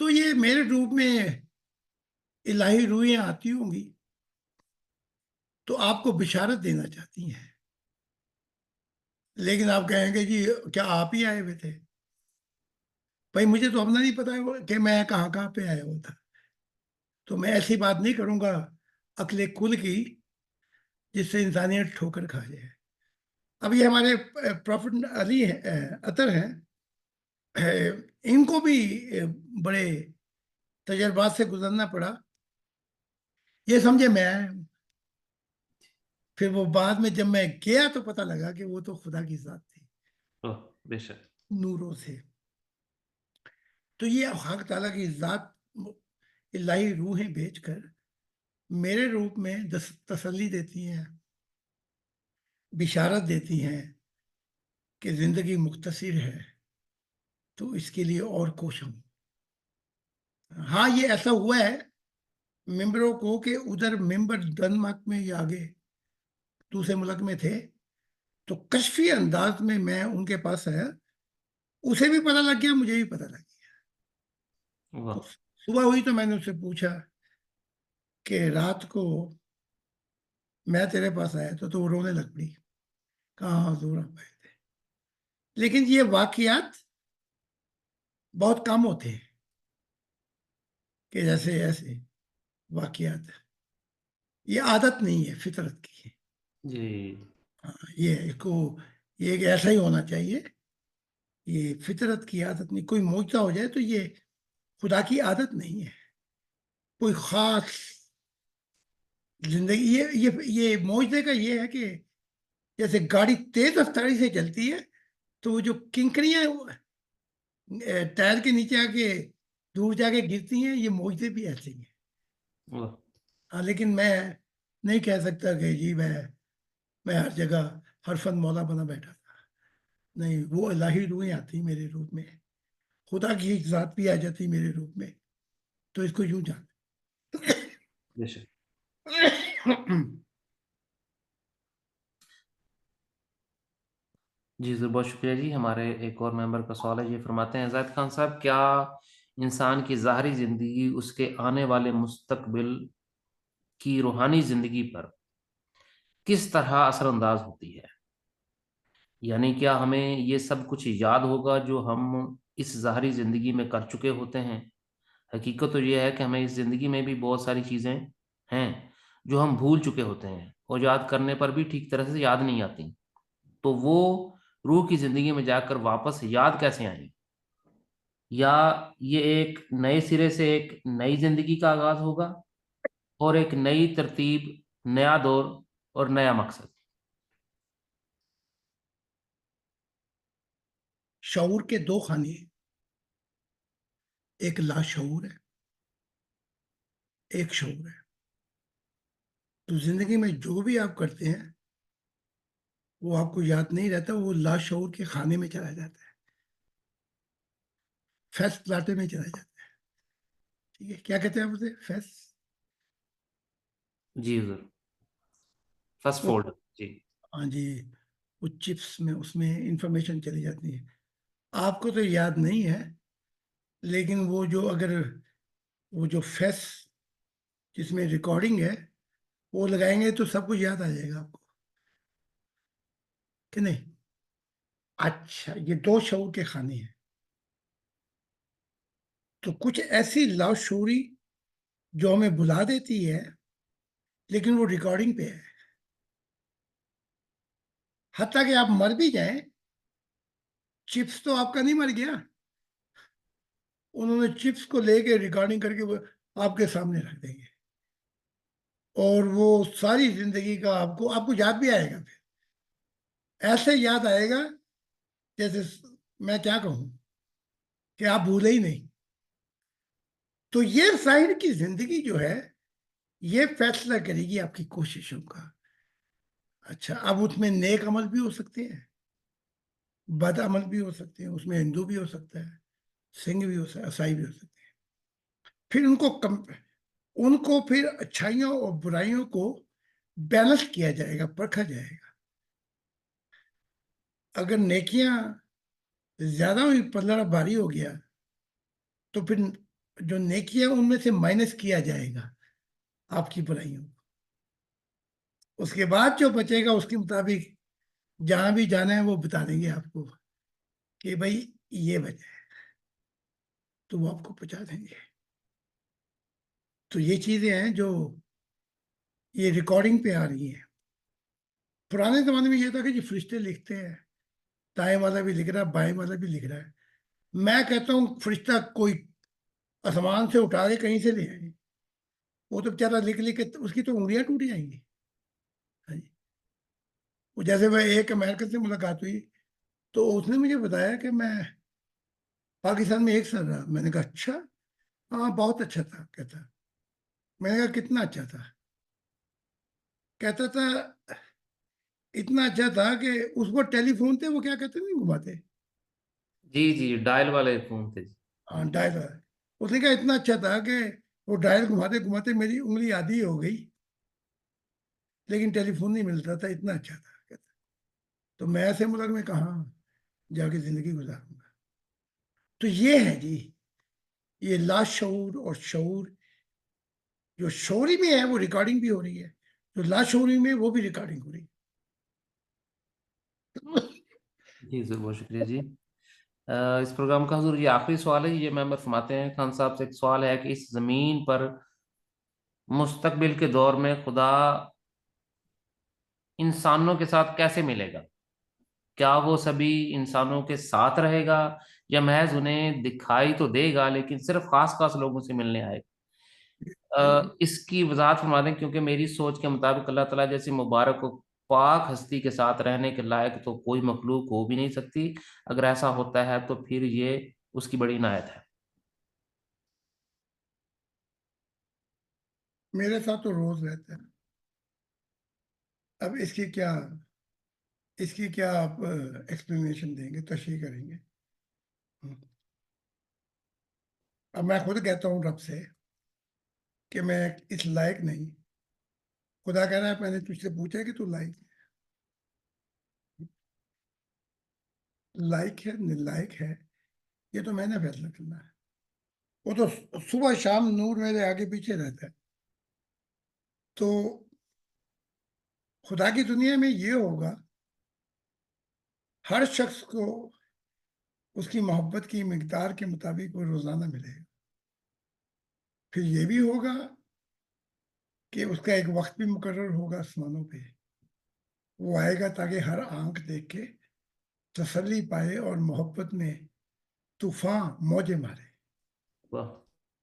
تو یہ میرے روپ میں الہی روحیں آتی ہوں گی تو آپ کو بشارت دینا چاہتی ہیں، لیکن آپ کہیں گے جی کیا آپ ہی آئے ہوئے تھے؟ بھائی مجھے تو اپنا نہیں پتا کہ میں کہاں کہاں پہ آیا ہوا تھا، تو میں ایسی بات نہیں کروں گا عقل کل کی جس سے انسانیت ٹھوکر کھا جائے۔ اب یہ ہمارے پروفٹ علی اطہر ہیں، ان کو بھی بڑے تجربات سے گزرنا پڑا، یہ سمجھے میں آیا ہوں۔ پھر وہ بعد میں جب میں گیا تو پتہ لگا کہ وہ تو خدا کی ذات تھی، اوہ، بے شک۔ نوروں سے۔ تو یہ حق تعالیٰ کی ذات الہی روحیں بھیج کر میرے روپ میں تسلی دیتی ہیں، بشارت دیتی ہیں کہ زندگی مختصر ہے، تو اس کے لیے اور کوشوں۔ ہاں یہ ایسا ہوا ہے ممبروں کو کہ ادھر ممبر ڈنمارک میں یا آگے دوسرے ملک میں تھے، تو کشفی انداز میں ان کے پاس آیا، اسے بھی پتہ لگ گیا، مجھے بھی پتہ لگ گیا۔ تو واہ۔ صبح ہوئی تو میں نے اس سے پوچھا کہ رات کو میں تیرے پاس آیا تو وہ رونے لگ پڑی، کہاں حضور آپ آئے تھے۔ لیکن یہ واقعات بہت کم ہوتے ہیں کہ جیسے ایسے واقعات، یہ عادت نہیں ہے، فطرت کی ہے۔ جی ہاں، یہ ایک ایسا ہی ہونا چاہیے، یہ فطرت کی عادت نہیں۔ کوئی معجزہ ہو جائے تو یہ خدا کی عادت نہیں ہے، کوئی خاص زندگی۔ یہ معجزے کا یہ ہے کہ جیسے گاڑی تیز رفتاری سے چلتی ہے تو وہ جو کنکریاں ٹائر کے نیچے آ کے دور جا کے گرتی ہیں، یہ معجزے بھی ایسے ہی ہیں۔ واہ۔ ہاں، لیکن میں نہیں کہہ سکتا کہ جی میں ہر جگہ ہر فن مولا بنا بیٹھا تھا، نہیں، وہ الہی روحیں آتی میرے روپ میں، خدا کی ایک ذات بھی آ جاتی میرے روپ میں، تو اس کو یوں جان۔ بے شک۔ جی ضرور، بہت شکریہ جی۔ ہمارے ایک اور ممبر کا سوال ہے، یہ فرماتے ہیں زاہد خان صاحب، کیا انسان کی ظاہری زندگی اس کے آنے والے مستقبل کی روحانی زندگی پر کس طرح اثر انداز ہوتی ہے؟ یعنی کیا ہمیں یہ سب کچھ یاد ہوگا جو ہم اس ظاہری زندگی میں کر چکے ہوتے ہیں؟ حقیقت تو یہ ہے کہ ہمیں اس زندگی میں بھی بہت ساری چیزیں ہیں جو ہم بھول چکے ہوتے ہیں، اور یاد کرنے پر بھی ٹھیک طرح سے یاد نہیں آتی، تو وہ روح کی زندگی میں جا کر واپس یاد کیسے آئیں؟ یا یہ ایک نئے سرے سے ایک نئی زندگی کا آغاز ہوگا، اور ایک نئی ترتیب، نیا دور اور نیا مقصد؟ شعور کے دو خانے ہیں، ایک لاشعور ہے، ایک شعور ہے۔ تو زندگی میں جو بھی آپ کرتے ہیں وہ آپ کو یاد نہیں رہتا، وہ لاشعور کے خانے میں چلا جاتا ہے، فیس پلاٹے میں چلا جاتا ہے۔ ٹھیک ہے، کیا کہتے ہیں آپ اسے؟ فیس، جی حضور، فرسٹ وہ، فولڈ۔ جی ہاں جی، وہ چپس میں اس میں انفارمیشن چلی جاتی ہے، آپ کو تو یاد نہیں ہے، لیکن وہ جو فیس جس میں ریکارڈنگ ہے وہ لگائیں گے تو سب کچھ یاد آ جائے گا آپ کو، کہ نہیں؟ اچھا، یہ دو شعور کے خانے ہیں۔ تو کچھ ایسی لاشعوری جو ہمیں بلا دیتی ہے لیکن وہ ریکارڈنگ پہ ہے، حتیٰ کہ آپ مر بھی جائیں، چپس تو آپ کا نہیں مر گیا، انہوں نے چپس کو لے کے ریکارڈنگ کر کے وہ آپ کے سامنے رکھ دیں گے، اور وہ ساری زندگی کا آپ کو یاد بھی آئے گا، پھر ایسے یاد آئے گا جیسے میں کیا کہوں کہ آپ بھولے ہی نہیں۔ تو یہ ظاہر کی زندگی جو ہے یہ فیصلہ کرے گی آپ کی کوششوں کا۔ اچھا، اب اس میں نیک عمل بھی ہو سکتے ہیں، بد عمل بھی ہو سکتے ہیں، اس میں ہندو بھی ہو سکتا ہے، سنگھ بھی ہو سکتا ہے، عیسائی بھی ہو سکتے ہیں۔ پھر ان کو پھر اچھائیوں اور برائیوں کو بیلنس کیا جائے گا، پرکھا جائے گا۔ اگر نیکیاں زیادہ ہوئی، پلڑا بھاری ہو گیا، تو پھر جو نیکیاں ان میں سے مائنس کیا جائے گا آپ کی برائیوں کو، اس کے بعد جو بچے گا اس کے مطابق جہاں بھی جانا ہے وہ بتا دیں گے آپ کو کہ بھائی یہ وجہ ہے، تو وہ آپ کو پہنچا دیں گے۔ تو یہ چیزیں ہیں جو یہ ریکارڈنگ پہ آ رہی ہیں۔ پرانے زمانے میں یہ تھا کہ جی فرشتے لکھتے ہیں، دائیں والا بھی لکھ رہا ہے، بائیں والا بھی لکھ رہا ہے۔ میں کہتا ہوں فرشتہ کوئی آسمان سے اٹھا کے کہیں سے لے آئیں، وہ تو بےچارا لکھ لکھ کے اس کی تو انگلیاں ٹوٹ جائیں گی۔ ہاں جی۔ وہ جیسے وہ ایک امریکن سے ملاقات ہوئی تو اس نے مجھے بتایا کہ میں پاکستان میں 1 سال رہا۔ میں نے کہا اچھا، ہاں بہت اچھا تھا۔ کہتا میں نے کہا کتنا اچھا تھا؟ کہتا تھا اتنا اچھا تھا کہ اس کو ٹیلی فون تھے وہ کیا کہتے نہیں گھماتے، جی جی، ڈائل والے فون تھے جی۔ ہاں ڈائل۔ اس نے کہا اتنا اچھا تھا کہ وہ ڈائل گھماتے گھماتے میری انگلی آدھی ہو گئی، لیکن ٹیلی فون نہیں ملتا تھا، اتنا اچھا تھا۔ کہتا تو میں ایسے ملک میں کہاں جا کے زندگی گزاروں گا؟ تو یہ ہے جی، یہ لاشعور اور شعور، جو شعوری میں ہے وہ ریکارڈنگ بھی ہو رہی ہے، جو لاشعوری میں وہ بھی ریکارڈنگ ہو رہی ہے۔ جی ضرور، بہت شکریہ جی۔ اس پروگرام کا حضور یہ آخری سوال ہے، یہ ممبر فرماتے ہیں خان صاحب سے ایک سوال ہے کہ اس زمین پر مستقبل کے دور میں خدا انسانوں کے ساتھ کیسے ملے گا؟ کیا وہ سبھی انسانوں کے ساتھ رہے گا، یا محض انہیں دکھائی تو دے گا لیکن صرف خاص خاص لوگوں سے ملنے آئے گا؟ اس کی وضاحت فرما دیں، کیونکہ میری سوچ کے مطابق اللہ تعالیٰ جیسی مبارک و پاک ہستی کے ساتھ رہنے کے لائق تو کوئی مخلوق ہو بھی نہیں سکتی۔ اگر ایسا ہوتا ہے تو پھر یہ اس کی بڑی عنایت ہے۔ میرے ساتھ تو روز رہتا ہے۔ اب اس کی کیا آپ ایکسپلینیشن دیں گے، تشریح کریں گے؟ اب میں خود کہتا ہوں رب سے کہ میں اس لائق نہیں۔ خدا کہہ رہا ہے میں نے تجھ سے پوچھا کہ تو لائق لائق ہے نالائق ہے، یہ تو میں نے فیصلہ کرنا ہے۔ وہ تو صبح شام نور میرے آگے پیچھے رہتا ہے۔ تو خدا کی دنیا میں یہ ہوگا، ہر شخص کو اس کی محبت کی مقدار کے مطابق وہ روزانہ ملے گا۔ پھر یہ بھی ہوگا کہ اس کا ایک وقت بھی مقرر ہوگا آسمانوں پہ، وہ آئے گا تاکہ ہر آنکھ دیکھ کے تسلی پائے اور محبت میں طوفان موجیں مارے۔ واہ۔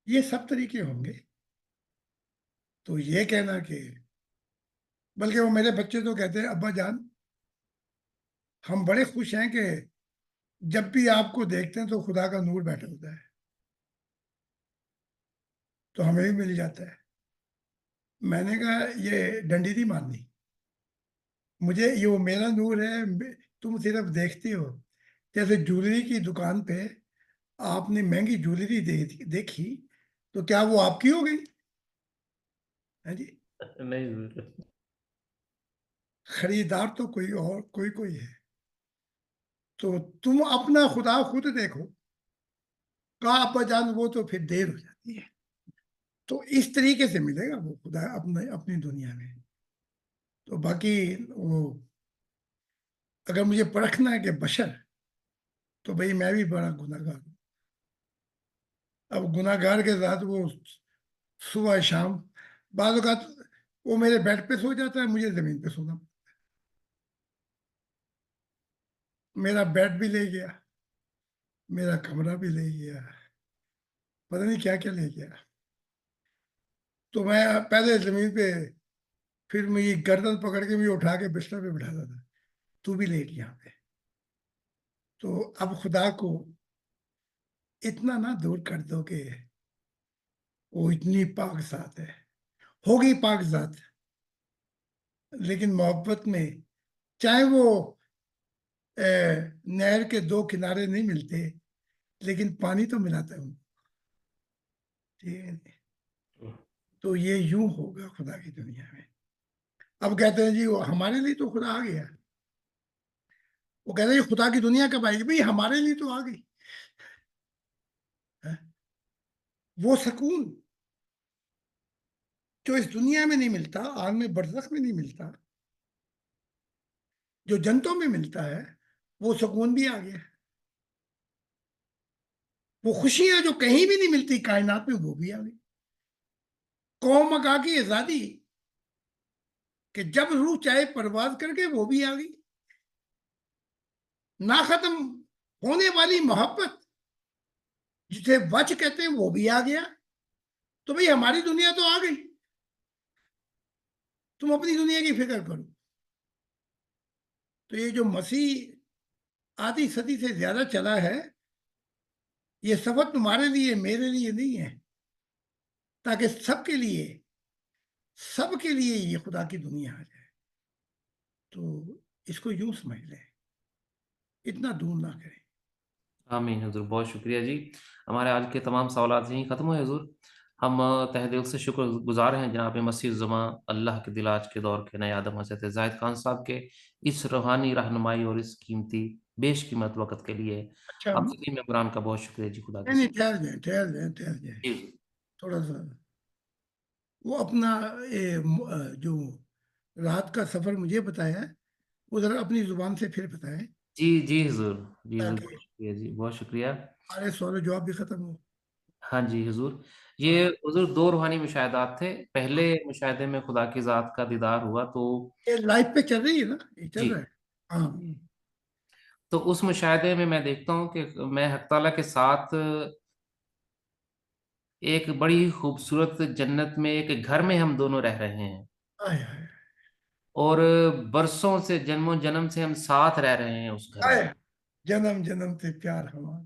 یہ سب طریقے ہوں گے۔ تو یہ کہنا کہ بلکہ وہ میرے بچے تو کہتے ہیں ابا جان ہم بڑے خوش ہیں کہ جب بھی آپ کو دیکھتے ہیں تو خدا کا نور بیٹھا ہوتا ہے، تو ہمیں بھی مل جاتا ہے۔ میں نے کہا یہ ڈنڈی نہیں مارنی، مجھے یہ وہ میرا نور ہے، تم صرف دیکھتے ہو۔ جیسے جویلری کی دکان پہ آپ نے مہنگی جویلری دیکھی تو کیا وہ آپ کی ہو گئی؟ ہاں جی، نہیں ضرور۔ خریدار تو کوئی اور کوئی ہے۔ تو تم اپنا خدا خود دیکھو، کہا ابا جان وہ تو پھر دیر ہو جاتی ہے۔ تو اس طریقے سے ملے گا وہ خدا اپنی دنیا میں۔ تو باقی وہ اگر مجھے پرکھنا ہے کہ بشر، تو بھئی میں بھی بڑا گناہ گار ہوں۔ اب گناہ گار کے ساتھ وہ صبح شام بعض اوقات وہ میرے بیڈ پہ سو جاتا ہے، مجھے زمین پہ سونا، میرا بیڈ بھی لے گیا، میرا کمرہ بھی لے گیا، پتہ نہیں کیا کیا لے گیا۔ تو میں پہلے زمین پہ، پھر میری گردن پکڑ کے مجھے اٹھا کے بستر پہ بٹھاتا تھا، تو بھی لیٹ یہاں پہ۔ تو اب خدا کو اتنا نہ دور کر دو کہ وہ اتنی پاک ذات ہے، ہوگی پاک ذات، لیکن محبت میں چاہے وہ نہر کے 2 کنارے نہیں ملتے لیکن پانی تو ملاتا ہے ان کو۔ ٹھیک ہے جی؟ تو یہ یوں ہوگا خدا کی دنیا میں۔ اب کہتے ہیں جی وہ ہمارے لیے تو خدا آ گیا، وہ کہتے ہیں خدا کی دنیا کب آئے گی؟ بھئی ہمارے لیے تو آ گئی۔ وہ سکون جو اس دنیا میں نہیں ملتا، عالم برزخ میں نہیں ملتا، جو جنتوں میں ملتا ہے، وہ سکون بھی آ گیا۔ وہ خوشیاں جو کہیں بھی نہیں ملتی کائنات میں، وہ بھی آ گئی۔ قوم مکا کی آزادی کہ جب روح چاہے پرواز کر کے، وہ بھی آ گئی۔ نہ ختم ہونے والی محبت جسے وچ کہتے ہیں، وہ بھی آ گیا۔ تو بھئی ہماری دنیا تو آ گئی، تم اپنی دنیا کی فکر کرو۔ تو یہ جو مسیح آدھی صدی سے زیادہ چلا ہے، یہ سفر تمہارے لیے میرے لیے نہیں ہے، تاکہ سب کے لیے یہ خدا کی دنیا آ جائے۔ تو اس کو یوں سمجھ لیں، اتنا دور نہ کریں۔ آمین حضور، بہت شکریہ جی۔ ہمارے آج کے تمام سوالات یہیں ختم ہوئے حضور۔ ہم تہ دل سے شکر گزار ہیں جناب مسیح الزماں اللہ کے دل آج کے دور کے نئے آدم حضرت زاہد خان صاحب کے اس روحانی رہنمائی اور اس قیمتی بیش قیمت وقت کے لیے۔ اچھا، آپ سبھی ممبران کا بہت شکریہ جی، خدا نہیں کی نہیں، ٹھہر جائیں ٹھہر جائیں ٹھہر جائیں، جی تھوڑا سا وہ اپنا جو رات کا سفر مجھے بتایا ہے، ادھر اپنی زبان سے پھر بتائیں، جی جی حضور، جی حضور، تاکہ بہت شکریہ جی، بہت شکریہ۔ ہمارے سوال و جواب بھی ختم ہو۔ ہاں جی حضور، ہاں، یہ حضور دو روحانی مشاہدات تھے۔ پہلے مشاہدے میں خدا کی ذات کا دیدار ہوا تو یہ لائف پہ چل رہی ہے نا، یہ چل جی، رہا ہے؟ ہاں، تو اس مشاہدے میں میں دیکھتا ہوں کہ میں حق تعالیٰ کے ساتھ ایک بڑی خوبصورت جنت میں ایک گھر میں ہم دونوں رہ رہے ہیں، آئے آئے اور برسوں سے جنم و جنم سے ہم ساتھ رہ رہے ہیں اس گھر میں، آئے، جنم جنم سے پیار ہمارا۔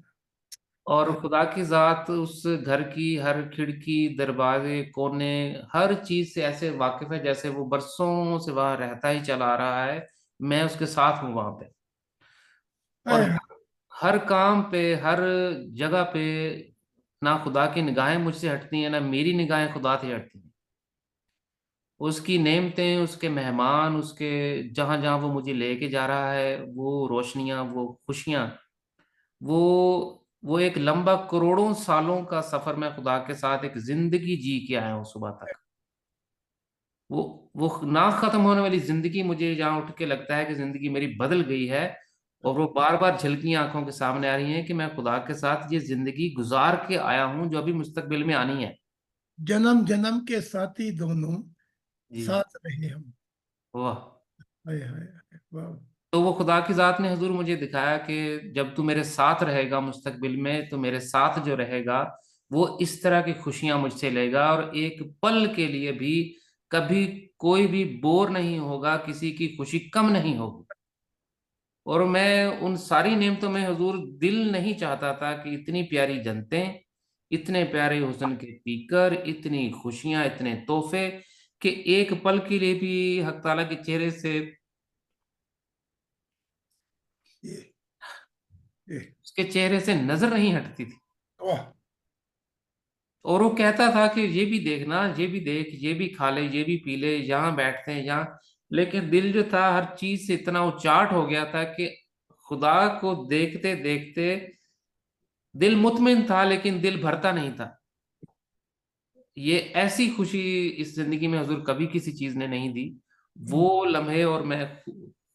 اور آئے، خدا کی ذات اس گھر کی ہر کھڑکی، دروازے، کونے، ہر چیز سے ایسے واقف ہے جیسے وہ برسوں سے وہاں رہتا ہی چلا آ رہا ہے، میں اس کے ساتھ ہوں وہاں پہ، اور آئے، ہر کام پہ، ہر جگہ پہ نہ خدا کی نگاہیں مجھ سے ہٹتی ہیں، نہ میری نگاہیں خدا سے ہٹتی ہیں۔ اس کی نعمتیں، اس کے مہمان، اس کے جہاں جہاں وہ مجھے لے کے جا رہا ہے، وہ روشنیاں، وہ خوشیاں، وہ وہ ایک لمبا کروڑوں سالوں کا سفر میں خدا کے ساتھ ایک زندگی جی کے آیا ہوں صبح تک۔ وہ وہ نہ ختم ہونے والی زندگی، مجھے جہاں اٹھ کے لگتا ہے کہ زندگی میری بدل گئی ہے، اور وہ بار بار جھلکیاں آنکھوں کے سامنے آ رہی ہیں کہ میں خدا کے ساتھ یہ زندگی گزار کے آیا ہوں جو ابھی مستقبل میں آنی ہے۔ جنم جنم کے ساتھی دونوں جی ساتھ رہے ہم۔ واہ۔ آئے آئے آئے، واہ، تو وہ خدا کی ذات نے حضور مجھے دکھایا کہ جب تو میرے ساتھ رہے گا مستقبل میں، تو میرے ساتھ جو رہے گا وہ اس طرح کی خوشیاں مجھ سے لے گا، اور ایک پل کے لیے بھی کبھی کوئی بھی بور نہیں ہوگا، کسی کی خوشی کم نہیں ہوگی۔ اور میں ان ساری نعمتوں میں حضور دل نہیں چاہتا تھا کہ اتنی پیاری جنتیں، اتنے پیارے حسن کے پیکر، اتنی خوشیاں، اتنے تحفے، کہ ایک پل کے لیے بھی حق تعالیٰ کے چہرے سے، یہ یہ اس کے چہرے سے نظر نہیں ہٹتی تھی۔ واہ، اور وہ کہتا تھا کہ یہ بھی دیکھنا، یہ بھی دیکھ، یہ بھی کھا لے، یہ بھی پی لے، یہاں بیٹھتے ہیں یہاں، لیکن دل جو تھا ہر چیز سے اتنا اچاٹ ہو گیا تھا کہ خدا کو دیکھتے دیکھتے دل مطمئن تھا لیکن دل بھرتا نہیں تھا۔ یہ ایسی خوشی اس زندگی میں حضور کبھی کسی چیز نے نہیں دی، وہ لمحے، اور میں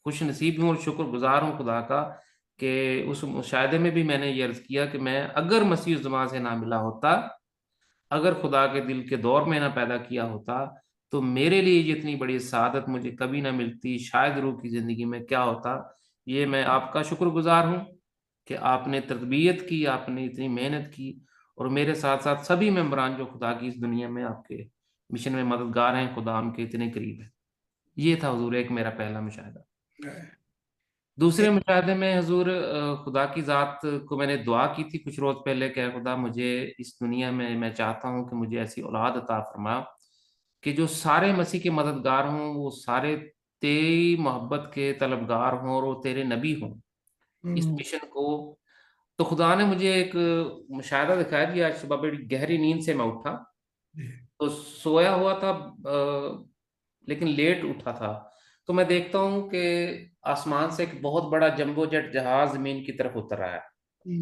خوش نصیب ہوں اور شکر گزار ہوں خدا کا کہ اس مشاہدے میں بھی میں نے یہ عرض کیا کہ میں اگر مسیح الزمان سے نہ ملا ہوتا، اگر خدا کے دل کے دور میں نہ پیدا کیا ہوتا، تو میرے لیے جتنی بڑی سعادت مجھے کبھی نہ ملتی، شاید روح کی زندگی میں کیا ہوتا۔ یہ میں آپ کا شکر گزار ہوں کہ آپ نے تربیت کی، آپ نے اتنی محنت کی، اور میرے ساتھ ساتھ سبھی ممبران جو خدا کی اس دنیا میں آپ کے مشن میں مددگار ہیں، خدا ان کے اتنے قریب ہے۔ یہ تھا حضور ایک میرا پہلا مشاہدہ۔ دوسرے مشاہدے میں حضور خدا کی ذات کو میں نے دعا کی تھی کچھ روز پہلے کہ اے خدا مجھے اس دنیا میں چاہتا ہوں کہ مجھے ایسی اولاد عطا فرما کہ جو سارے مسیح کے مددگار ہوں، وہ سارے تیری محبت کے طلبگار ہوں، اور وہ تیرے نبی ہوں اس مشن کو۔ تو خدا نے مجھے ایک مشاہدہ دکھایا کہ آج صبح بڑی گہری نیند سے میں اٹھا، تو سویا ہوا تھا، لیکن لیٹ اٹھا تھا، تو میں دیکھتا ہوں کہ آسمان سے ایک بہت بڑا جمبو جیٹ جہاز زمین کی طرف اتر رہا ہے،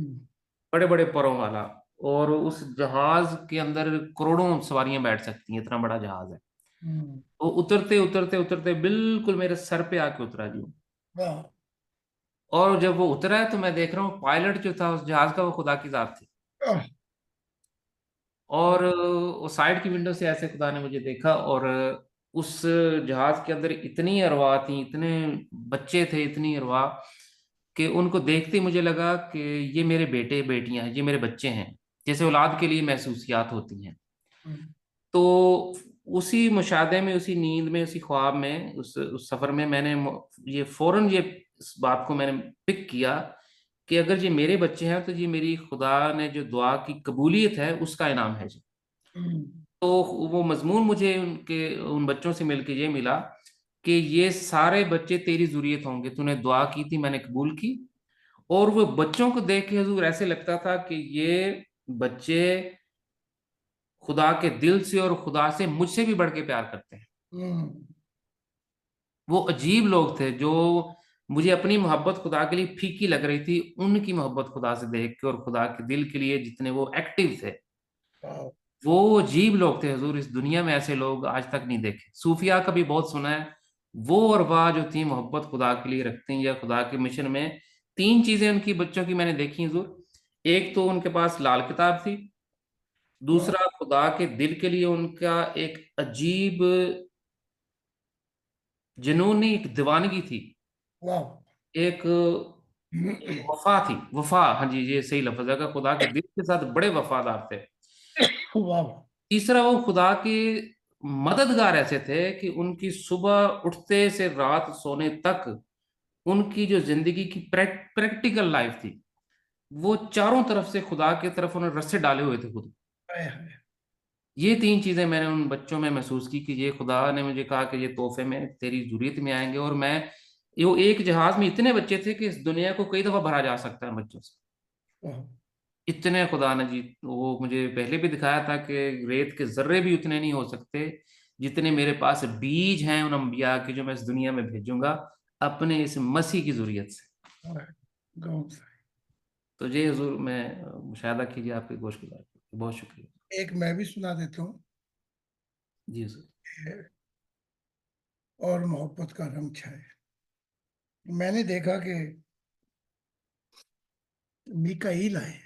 بڑے بڑے پروں والا، اور اس جہاز کے اندر کروڑوں سواریاں بیٹھ سکتی ہیں، اتنا بڑا جہاز ہے. ہوں، وہ اترتے اترتے اترتے بالکل میرے سر پہ آ کے اترا جی. واہ، اور جب وہ اترا ہے تو میں دیکھ رہا ہوں پائلٹ جو تھا اس جہاز کا وہ خدا کی ذات تھی. آہ، اور وہ سائڈ کی ونڈو سے ایسے خدا نے مجھے دیکھا، اور اس جہاز کے اندر اتنی ارواح تھیں، اتنے بچے تھے، اتنی ارواح کہ ان کو دیکھتے ہی مجھے لگا کہ یہ میرے بیٹے بیٹیاں ہیں، یہ میرے بچے ہیں، جیسے اولاد کے لیے محسوسیات ہوتی ہیں. ہوں، تو اسی مشاہدے میں، اسی نیند میں، اسی خواب میں، اس سفر میں نے یہ فوراً یہ اس بات کو میں نے پک کیا کہ اگر یہ میرے بچے ہیں تو یہ میری خدا نے جو دعا کی قبولیت ہے اس کا انعام ہے جی. ہوں، تو وہ مضمون مجھے ان بچوں سے مل کے یہ ملا کہ یہ سارے بچے تیری ذریت ہوں گے، تو نے دعا کی تھی، میں نے قبول کی. اور وہ بچوں کو دیکھ کے حضور ایسے لگتا تھا کہ یہ بچے خدا کے دل سے اور خدا سے مجھ سے بھی بڑھ کے پیار کرتے ہیں. ہوں، وہ عجیب لوگ تھے جو مجھے اپنی محبت خدا کے لیے پھیکی لگ رہی تھی، ان کی محبت خدا سے دیکھ کے اور خدا کے دل کے لیے جتنے وہ ایکٹیو تھے، واہ، وہ عجیب لوگ تھے حضور. اس دنیا میں ایسے لوگ آج تک نہیں دیکھے. صوفیاء کا بھی بہت سنا ہے. وہ اور وہ جو تھی محبت خدا کے لیے رکھتے ہیں یا خدا کے مشن میں، تین چیزیں ان کی بچوں کی میں نے دیکھی حضور. ایک تو ان کے پاس لال کتاب تھی، واہ، دوسرا خدا کے دل کے لیے ان کا ایک عجیب جنونی ایک دیوانگی تھی، واہ، ایک وفا تھی. وفا، ہاں جی یہ صحیح لفظ ہے کہ خدا کے دل کے ساتھ بڑے وفادار تھے. واہ، تیسرا وہ خدا کے مددگار ایسے تھے کہ ان کی صبح اٹھتے سے رات سونے تک ان کی جو زندگی کی پریکٹیکل لائف تھی، وہ چاروں طرف سے خدا کی طرف انہوں نے رسے ڈالے ہوئے تھے خود. ہائے، ہائے، یہ تین چیزیں میں نے ان بچوں میں محسوس کی کہ یہ خدا نے مجھے کہا کہ یہ تحفے میں تیری ضروریت میں آئیں گے. اور میں یہ ایک جہاز میں اتنے بچے تھے کہ اس دنیا کو کئی دفعہ بھرا جا سکتا ہے ان بچوں سے. واہ، اتنے خدا نے جی وہ مجھے پہلے بھی دکھایا تھا کہ ریت کے ذرے بھی اتنے نہیں ہو سکتے جتنے میرے پاس بیج ہیں ان انبیاء کے جو میں اس دنیا میں بھیجوں گا اپنے اس مسیح کی ضروریت سے. ہائے، گاؤں سے تو جی حضور میں مشاہدہ کیجیے آپ کے گوشت گزار. بہت شکریہ. ایک میں بھی سنا دیتا ہوں. جی حضور. اور محبت کا رنگ چھائے. میں نے دیکھا کہ میکائیل آئے.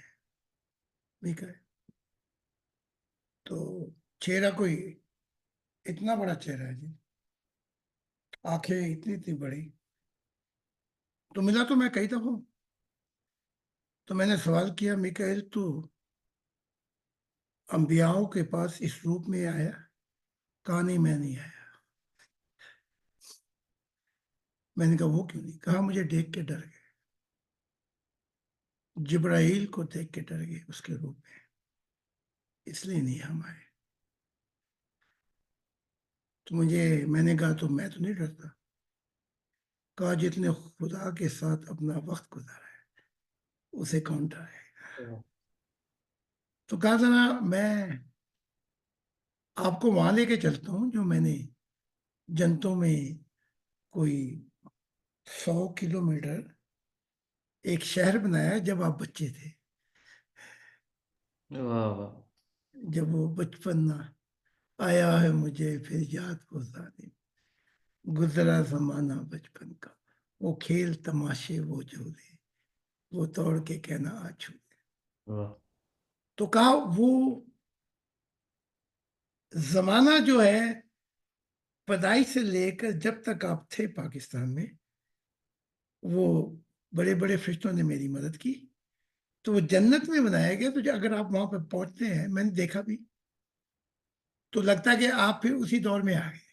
میکائیل تو چہرہ کوئی اتنا بڑا چہرہ ہے جی، آنکھیں اتنی اتنی بڑی. تو ملا تو میں کئی دفعہ ہوں. تو میں نے سوال کیا میکائیل تو انبیاؤں کے پاس اس روپ میں آیا؟ کہا نہیں میں نہیں آیا. میں نے کہا وہ کیوں نہیں؟ کہا مجھے دیکھ کے ڈر گئے. جبرائیل کو دیکھ کے ڈر گئے اس کے روپ میں، اس لیے نہیں ہم آئے. تو میں نے کہا تو میں تو نہیں ڈرتا. کہا جتنے خدا کے ساتھ اپنا وقت گزارا ہے اسے کون ڈرائے. تو کہا ذرا میں آپ کو وہاں لے کے چلتا ہوں جو میں نے جنتوں میں کوئی 100 کلومیٹر ایک شہر بنایا جب آپ بچے تھے. واہ واہ. جب وہ بچپن آیا ہے مجھے پھر یاد کو ثانی، گزرا زمانہ بچپن کا، وہ کھیل تماشے وہ جو دے، وہ توڑ کے کہنا آ چھو دے. واہ. تو کہا وہ زمانہ جو ہے پیدائش سے لے کر جب تک آپ تھے پاکستان میں، وہ بڑے بڑے فرشتوں نے میری مدد کی. تو وہ جنت میں بنایا گیا. تو اگر آپ وہاں پہ پہنچتے ہیں، میں نے دیکھا بھی، تو لگتا ہے کہ آپ پھر اسی دور میں آ گئے.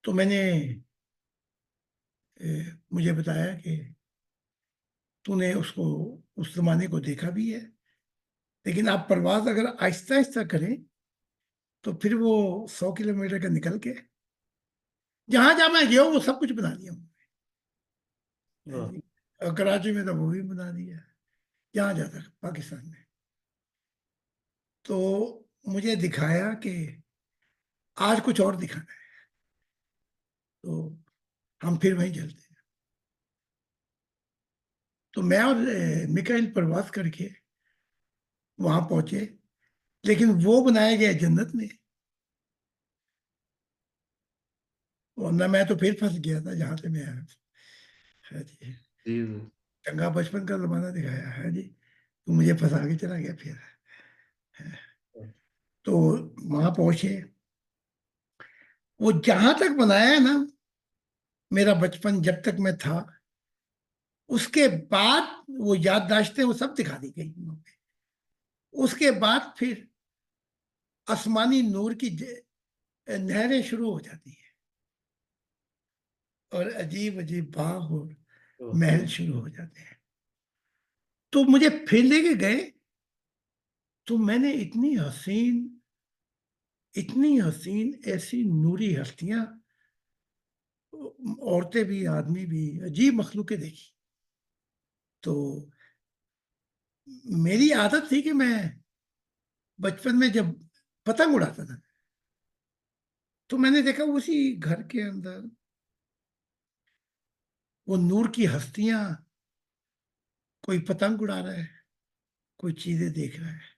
تو میں نے مجھے بتایا کہ تو نے اس زمانے کو دیکھا بھی ہے، لیکن آپ پرواز اگر آہستہ آہستہ کریں تو پھر وہ 100 کلومیٹر کا نکل کے جہاں جہاں میں گیا ہوں وہ سب کچھ بنا دیا ہوں. واہ. اور کراچی میں تو وہ بھی بنا دیا، جہاں جاتا پاکستان میں. تو مجھے دکھایا کہ آج کچھ اور دکھانا ہے. تو ہم پھر وہیں چلتے ہیں. تو میں اور میکائل پرواز کر کے وہاں پہنچے، لیکن وہ بنایا گیا جنت میں، ورنہ میں تو پھر پھنس گیا تھا جہاں سے میں آیا تھا۔ ہے جی، جی جی۔ چنگا بچپن کا زمانہ دکھایا ہے جی، تو مجھے پھنسا کے چلا گیا پھر۔ تو وہاں پہنچے، وہ جہاں تک بنایا ہے نا میرا بچپن جب تک میں تھا، اس کے بعد وہ یادداشتیں وہ سب دکھا دی گئی وہاں پہ۔ اس کے بعد پھر آسمانی نور کی نہریں شروع ہو جاتی ہیں، اور عجیب عجیب باغ اور محل شروع ہو جاتے ہیں۔ تو مجھے پھر لے کے گئے، تو میں نے اتنی حسین ایسی نوری ہستیاں، عورتیں بھی آدمی بھی، عجیب مخلوقیں دیکھی۔ تو میری عادت تھی کہ میں بچپن میں جب پتنگ اڑاتا تھا، تو میں نے دیکھا اسی گھر کے اندر وہ نور کی ہستیاں، کوئی پتنگ اڑا رہا ہے، کوئی چیزیں دیکھ رہا ہے۔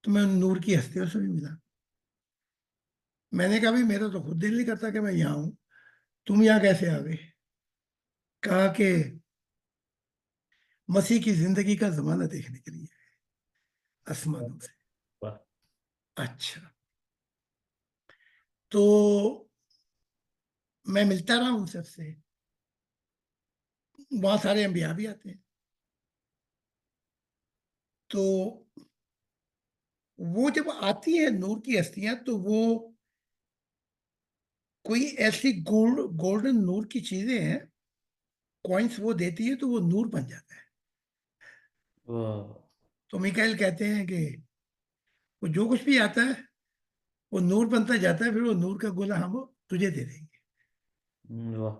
تو میں ان نور کی ہستیوں سے بھی ملا۔ میں نے کہا بھی میرا تو خود دل نہیں کرتا کہ میں یہاں ہوں، تم یہاں کیسے آ گئے؟ کہا کہ مسیح کی زندگی کا زمانہ دیکھنے کے لیے آسمانوں سے۔ واہ۔ اچھا، تو میں ملتا رہا ان سب سے، وہاں سارے انبیاء بھی آتے ہیں۔ تو وہ جب آتی ہیں نور کی ہستیاں، تو وہ کوئی ایسی گولڈن نور کی چیزیں ہیں، کوائنس وہ دیتی ہے تو وہ نور بن جاتا ہے۔ واہ۔ تو میکائل کہتے ہیں کہ وہ جو کچھ بھی آتا ہے وہ نور بنتا جاتا ہے، پھر وہ نور کا گولہ ہم تجھے دے دیں واہ۔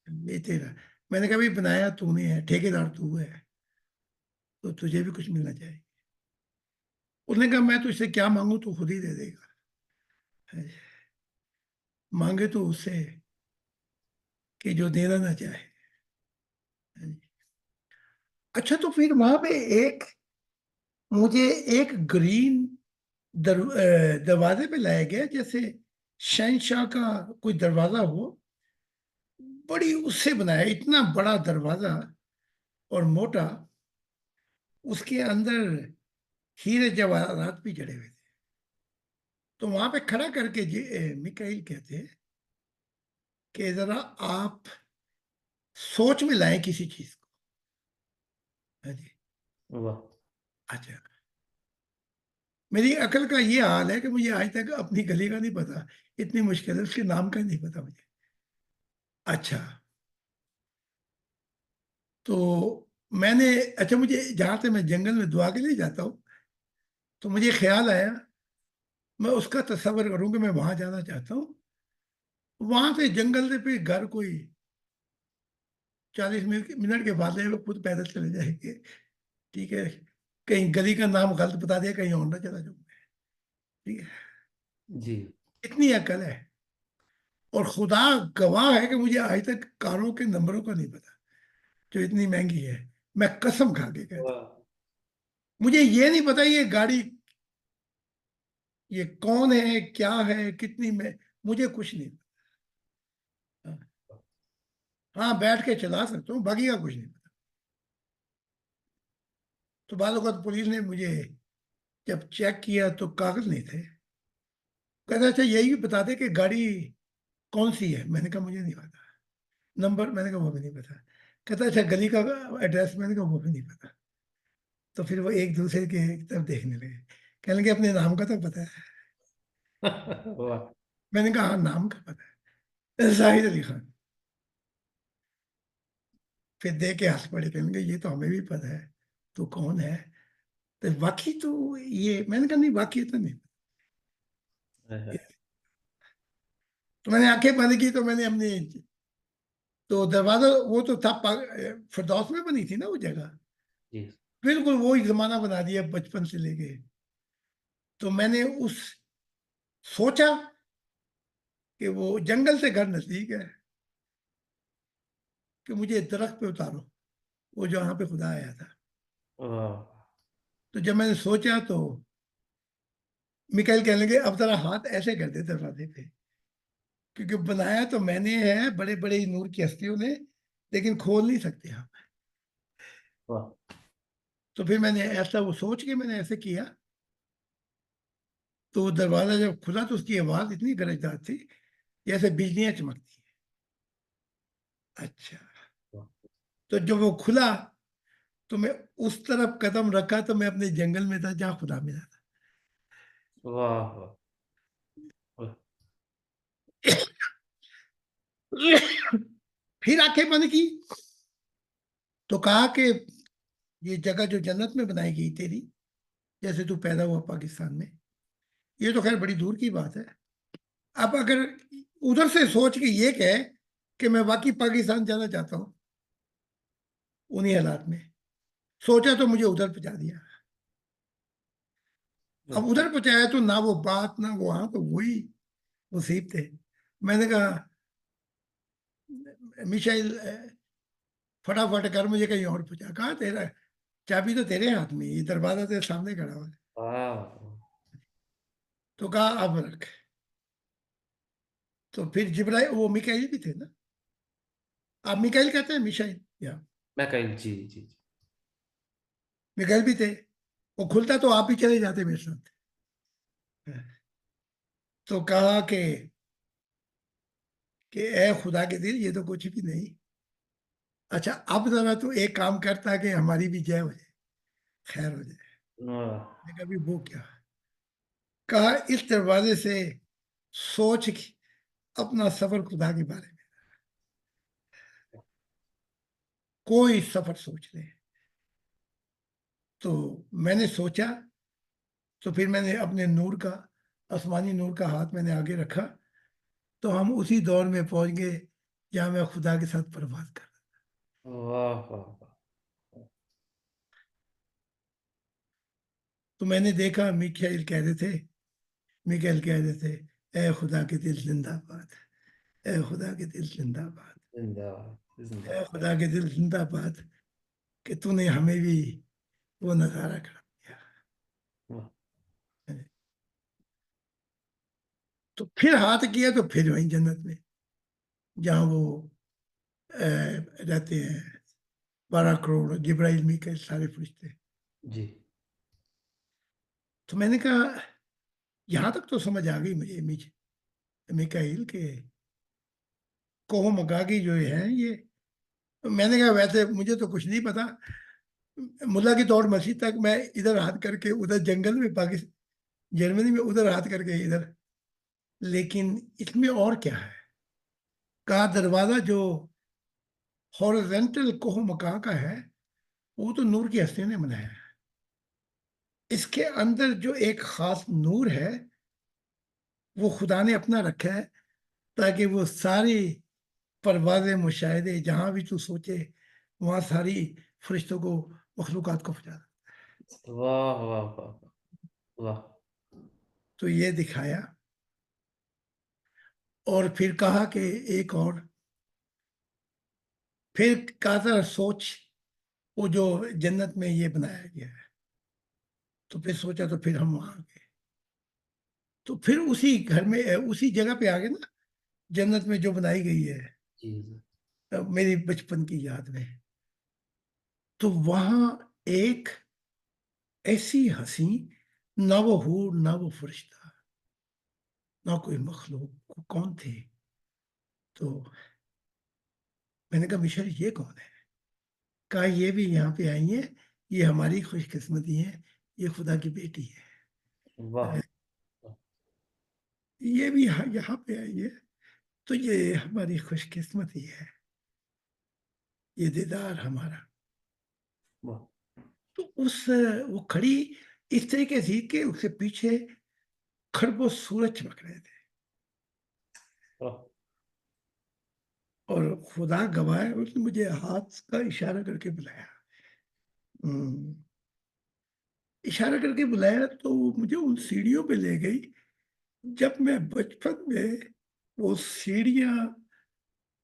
گے، یہ تیرا۔ میں نے کہا بھی بنایا تو نے ہے، ٹھیکیدار تو ہے، تو تجھے بھی کچھ ملنا چاہیے۔ اس نے کہا میں تو اس سے کیا مانگوں، تو خود ہی دے دے گا، مانگے تو اس سے کہ جو دینا نہ چاہے۔ اچھا، تو پھر وہاں پہ مجھے ایک گرین دروازے پہ لایا گیا، جیسے شہنشاہ کا کوئی دروازہ ہو، بڑی اس سے بنایا، اتنا بڑا دروازہ اور موٹا، اس کے اندر ہیرے جواہرات بھی جڑے ہوئے تھے۔ تو وہاں پہ کھڑا کر کے میکائیل کہتے ہیں کہ ذرا آپ سوچ میں لائیں کسی چیز کو۔ ہاں جی، واہ۔ اچھا، میری عقل کا یہ حال ہے کہ مجھے آج تک اپنی گلی کا نہیں پتا، اتنی مشکل ہے، اس کے نام کا نہیں پتا مجھے۔ اچھا، تو میں نے، اچھا مجھے جہاں سے میں جنگل میں دعا کے لیے جاتا ہوں، تو مجھے خیال آیا میں اس کا تصور کروں کہ میں وہاں جانا چاہتا ہوں، وہاں سے جنگل سے پھر گھر کوئی 40 منٹ کے بعد وہ خود پیدل چلے جائیں گے، ٹھیک ہے، کہیں گلی کا نام غلط بتا دیا، کہیں اور نہ چلا جاؤں میں، ٹھیک ہے، جی۔ اتنی عقل ہے۔ اور خدا گواہ ہے کہ مجھے آج تک کاروں کے نمبروں کا نہیں پتا، جو اتنی مہنگی ہے، میں قسم کھا کے کہتا واہ۔ ہوں، مجھے یہ نہیں پتا یہ گاڑی یہ کون ہے، کیا ہے، کتنی میں، مجھے کچھ نہیں پتا۔ ہاں بیٹھ کے چلا سکتا ہوں، باقی کا کچھ نہیں پتا۔ تو بعض اوقات پولیس نے مجھے جب چیک کیا تو کاغذ نہیں تھے، کہتا اچھا یہی بھی بتا دے کہ گاڑی کون سی ہے، میں نے کہا مجھے نہیں پتا، نمبر میں نے کہا وہ بھی نہیں پتا، کہتا اچھا گلی کا ایڈریس، میں نے کہا وہ بھی نہیں پتا۔ تو پھر وہ ایک دوسرے کے طرف دیکھنے لگے، کہنے لگے اپنے نام کا تو پتا ہے؟ واہ۔ میں نے کہا ہاں نام کا پتا ہے، زاہد علی خان۔ پھر دیکھ کے ہنس پڑے، کہنے لگے یہ تو ہمیں بھی پتا ہے، تو کون ہے؟ تو واقعی تو یہ، میں نے کہا نہیں واقعی تو نہیں۔ تو میں نے آنکھیں بند کی، تو میں نے اپنی، تو دروازہ وہ تو تھا فردوس میں بنی تھی نا وہ جگہ، جی۔ بالکل وہی زمانہ بنا دیا بچپن سے لے کے۔ تو میں نے سوچا کہ وہ جنگل سے گھر نزدیک ہے، کہ مجھے درخت پہ اتارو، وہ جہاں پہ خدا آیا تھا. واہ تو جب میں نے سوچا تو میکائیل کہنے لگے اب ذرا ہاتھ ایسے کر دے دروازے پہ، کیونکہ بنایا تو میں نے ہے بڑے بڑے نور کی ہستیوں نے، لیکن کھول نہیں سکتے ہم. واہ. تو پھر میں نے ایسا وہ سوچ کے میں نے ایسے کیا، تو دروازہ جب کھلا تو اس کی آواز اتنی گرجدار تھی جیسے بجلیاں چمکتی ہیں. اچھا. واہ تو جب وہ کھلا تو میں اس طرف قدم رکھا تو میں اپنے جنگل میں تھا جہاں خدا ملا واہ واہ. واہ. تھا. پھر آنکھیں بند کی تو کہا کہ یہ جگہ جو جنت میں بنائی گئی تیری، جیسے تو پیدا ہوا پاکستان میں، یہ تو خیر بڑی دور کی بات ہے. اب اگر ادھر سے سوچ کے یہ کہے کہ میں واقعی پاکستان جانا چاہتا ہوں انہی حالات میں، سوچا تو مجھے ادھر پہنچا دیا. اب ادھر پہنچایا تو نہ وہ بات نہ وہ ہاں، تو وہی مصیبتیں. میں نے کہا میشائل فٹافٹ کر مجھے کہیں اور پہنچا. کہا تیرا چابی تو تیرے ہاتھ میں، یہ دروازہ تیرے سامنے کھڑا ہوا ہے. واہ. تو کہا اب رکھ. تو پھر جبرائیل، وہ میکائیل بھی تھے نا، آپ میکائیل کہتے ہیں میشائل یا میں کہیں جی جی جی. میکائیل بھی تھے. وہ کھلتا تو آپ بھی چلے جاتے میرے ساتھ. تو کہا کہ اے خدا کے دل یہ تو کچھ بھی نہیں. اچھا اب ذرا تو ایک کام کرتا کہ ہماری بھی جے ہو جائے، خیر ہو جائے. واہ. میں کہا بھی وہ کیا. کہا اس دروازے سے سوچ اپنا سفر خدا کے بارے میں، کوئی سفر سوچ لے. تو میں نے سوچا تو پھر میں نے اپنے نور کا، آسمانی نور کا ہاتھ میں نے آگے رکھا تو ہم اسی دور میں پہنچ گئے جہاں میں خدا کے ساتھ پرواز کر رہا. واہ واہ واہ. تو میں نے دیکھا میکائیل کہہ رہے تھے، میکائیل کہہ رہے تھے اے خدا کے دل زندہ باد، اے خدا کے دل زندہ باد، زندہ باد زندہ اے باد. خدا کے دل زندہ باد، کہ تو نے ہمیں بھی وہ نظارہ کرا دیا. واہ. تو پھر ہاتھ کیا تو پھر وہیں جنت میں جہاں وہ رہتے ہیں 12 کروڑ جبرائیل میکائیل سارے فرشتے. جی. تو میں نے کہا یہاں تک تو سمجھ آ گئی مجھے میکائیل کے کوہ مگاگی جو ہے یہ. میں نے کہا ویسے مجھے تو کچھ نہیں پتا، ملا کی توڑ مسجد تک میں ادھر ہاتھ کر کے ادھر جنگل میں پاکستان جرمنی میں ادھر ہاتھ کر کے ادھر، لیکن اس میں اور کیا ہے. کہا دروازہ جو ہورزنٹل کوہ مکاں کا ہے وہ تو نور کی ہستی نے بنایا ہے. اس کے اندر جو ایک خاص نور ہے وہ خدا نے اپنا رکھا ہے تاکہ وہ ساری پرواز مشاہدے جہاں بھی تو سوچے وہاں ساری فرشتوں کو، مخلوقات کو پہنچا. واہ واہ واہ واہ. تو یہ دکھایا اور پھر کہا کہ ایک اور، پھر کہا تھا سوچ وہ جو جنت میں یہ بنایا گیا ہے. تو پھر سوچا تو پھر ہم وہاں گئے تو پھر اسی گھر میں اسی جگہ پہ آ گئے نا جنت میں جو بنائی گئی ہے جی جی. میری بچپن کی یاد میں. تو وہاں ایک ایسی ہنسی، نہ وہ حور نہ وہ فرشتہ نہ کوئی مخلوق، کون تھے. تو میں نے کہا مشر یہ کون ہے. کہا یہ بھی یہاں پہ آئی ہیں، یہ ہماری خوش قسمتی ہے، یہ خدا کی بیٹی واہ. ہے، یہ بھی یہاں پہ آئی ہے تو یہ ہماری خوش قسمتی ہے، یہ دیدار ہمارا. واہ. تو وہ کھڑی اس طریقے سے کہ اس سے پیچھے کھربوں سورج چمک رہے تھے واہ. اور خدا گواہ ہے اس نے مجھے ہاتھ کا اشارہ کر کے بلایا. اشارہ کر کے بلایا تو مجھے ان سیڑھیوں پہ لے گئی جب میں بچپن میں وہ سیڑھیاں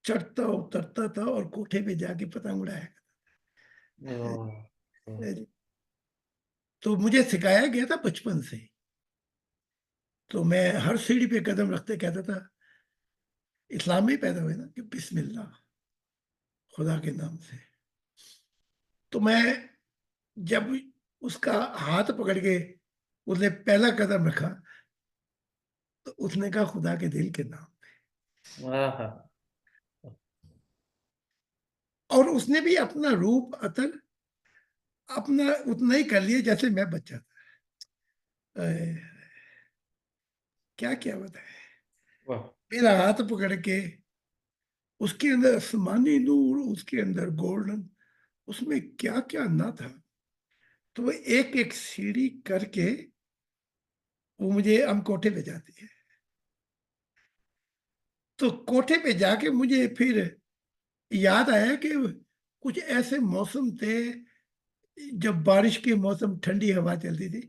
چڑھتا اترتا تھا اور کوٹھے پہ جا کے پتنگ اڑایا. اوہ، اوہ، تو مجھے سکھایا گیا تھا بچپن سے، تو میں ہر سیڑھی پہ قدم رکھتے کہتا تھا، اسلام میں ہی پیدا ہوئے نا کہ بسم اللہ، خدا کے نام سے. تو میں جب اس کا ہاتھ پکڑ کے اس نے پہلا قدم رکھا تو اس نے کہا خدا کے دل کے نام. آہا، اور اس نے بھی اپنا روپ عطر اپنا اتنا ہی کر لیا جیسے میں بچہ تھا. کیا کیا بتائے، واہ، میرا ہاتھ پکڑ کے اس کے اندر آسمانی نور، اس کے اندر گولڈن، اس میں کیا کیا نہ تھا. تو وہ ایک ایک سیڑھی کر کے وہ مجھے ہم کوٹھے پہ جاتی ہے. تو کوٹھے پہ جا کے مجھے پھر یاد آیا کہ کچھ ایسے موسم تھے جب بارش کے موسم، ٹھنڈی ہوا چلتی تھی،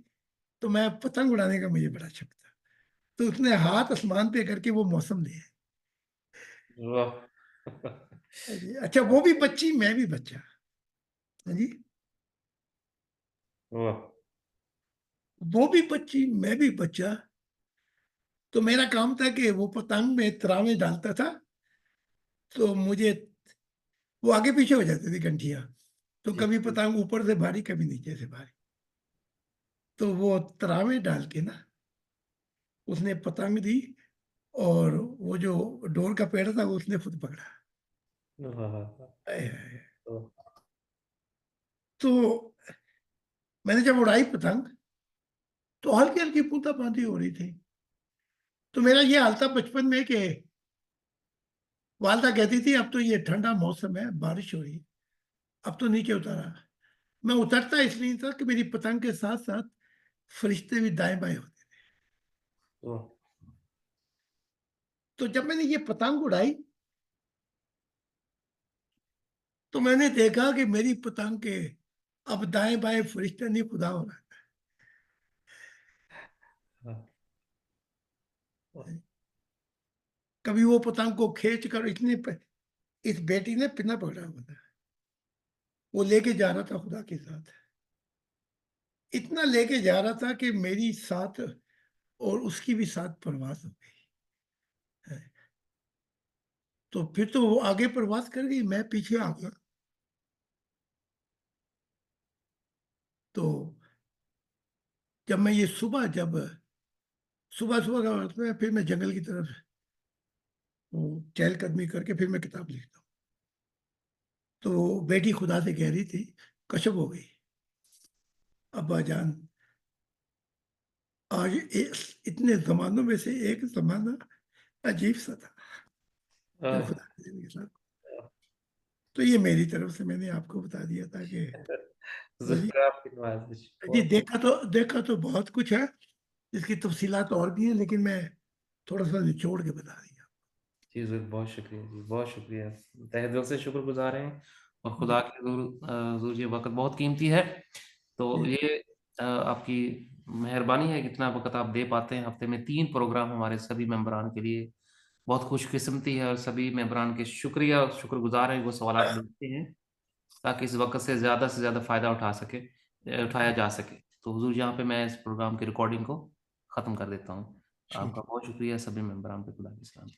تو میں پتنگ اڑانے کا مجھے بڑا شوق تھا. تو اس نے ہاتھ آسمان پہ کر کے وہ موسم دیا. واہ، اچھا وہ بھی بچی، میں بھی بچہ. ہاں جی، واہ، وہ بھی بچی میں بھی بچہ. تو میرا کام تھا کہ وہ پتنگ میں تراویں ڈالتا تھا، تو مجھے وہ آگے پیچھے ہو جاتی تھی گنٹیاں، تو ٹھیک، کبھی پتنگ اوپر سے بھاری کبھی نیچے سے بھاری. تو وہ تراویں ڈال کے نا اس نے پتنگ دی، اور وہ جو ڈور کا پیڑ تھا اس نے خود پکڑا. واہ، اے اے. واہ، تو میں نے جب اڑائی پتنگ تو ہلکی ہلکی پوتا باندھی ہو رہی تھی. تو میرا یہ حال تھا بچپن میں کہ والدہ کہتی تھی اب تو یہ ٹھنڈا موسم ہے، بارش ہو رہی ہے، اب تو نیچے اتارا. میں اترتا اس لیے تھا کہ میری پتنگ کے ساتھ ساتھ فرشتے بھی دائیں بائیں ہوتے. واہ، تو جب میں نے یہ پتنگ اڑائی تو میں نے دیکھا کہ میری پتنگ کے اب دائیں بائیں فرشتے نہیں، خدا ہو رہا واہ، واہ، ہے. کبھی وہ پتنگ کو کھینچ کر اس بیٹی نے پنا پکڑا ہوا تھا، وہ لے کے جا رہا تھا خدا کے ساتھ. اتنا لے کے جا رہا تھا کہ میری ساتھ اور اس کی بھی ساتھ پرواز ہو گئی. تو پھر تو وہ آگے پرواز کر گئی، میں پیچھے آ گیا. تو جب میں یہ صبح صبح کا وقت میں پھر میں جنگل کی طرف وہ چہل قدمی کر کے پھر میں کتاب لکھتا ہوں. تو بیٹی خدا سے کہہ رہی تھی، کشف ہو گئی، ابا جان آج اتنے زمانوں میں سے ایک زمانہ عجیب سا تھا جو آہ، خدا کے ساتھ. تو یہ میری طرف سے میں نے آپ کو بتا دیا تھا کہ جی. ذکر آپ کی نوازش جی، بہت. دیکھا تو بہت کچھ ہے، اس کی تفصیلات اور بھی ہیں، لیکن میں تھوڑا سا نچوڑ کے بتا دیا. جی ضرور، بہت شکریہ جی، بہت شکریہ، تہ دل سے شکر گزار ہیں. اور جی خدا کے حضور، حضور یہ وقت بہت قیمتی ہے، تو جی یہ آپ کی مہربانی ہے کہ اتنا وقت آپ دے پاتے ہیں. ہفتے میں 3 پروگرام ہمارے سبھی ممبران کے لیے بہت خوش قسمتی ہے، اور سبھی ممبران کے شکریہ اور شکر گزار ہیں. وہ سوالات بھیجتے ہیں تاکہ اس وقت سے زیادہ فائدہ اٹھایا جا سکے. تو حضور یہاں پہ میں اس پروگرام کی ریکارڈنگ کو ختم کر دیتا ہوں. آپ ٹھیک کا ہے. بہت شکریہ، سبھی ممبران پہ خدا کی سلامتی.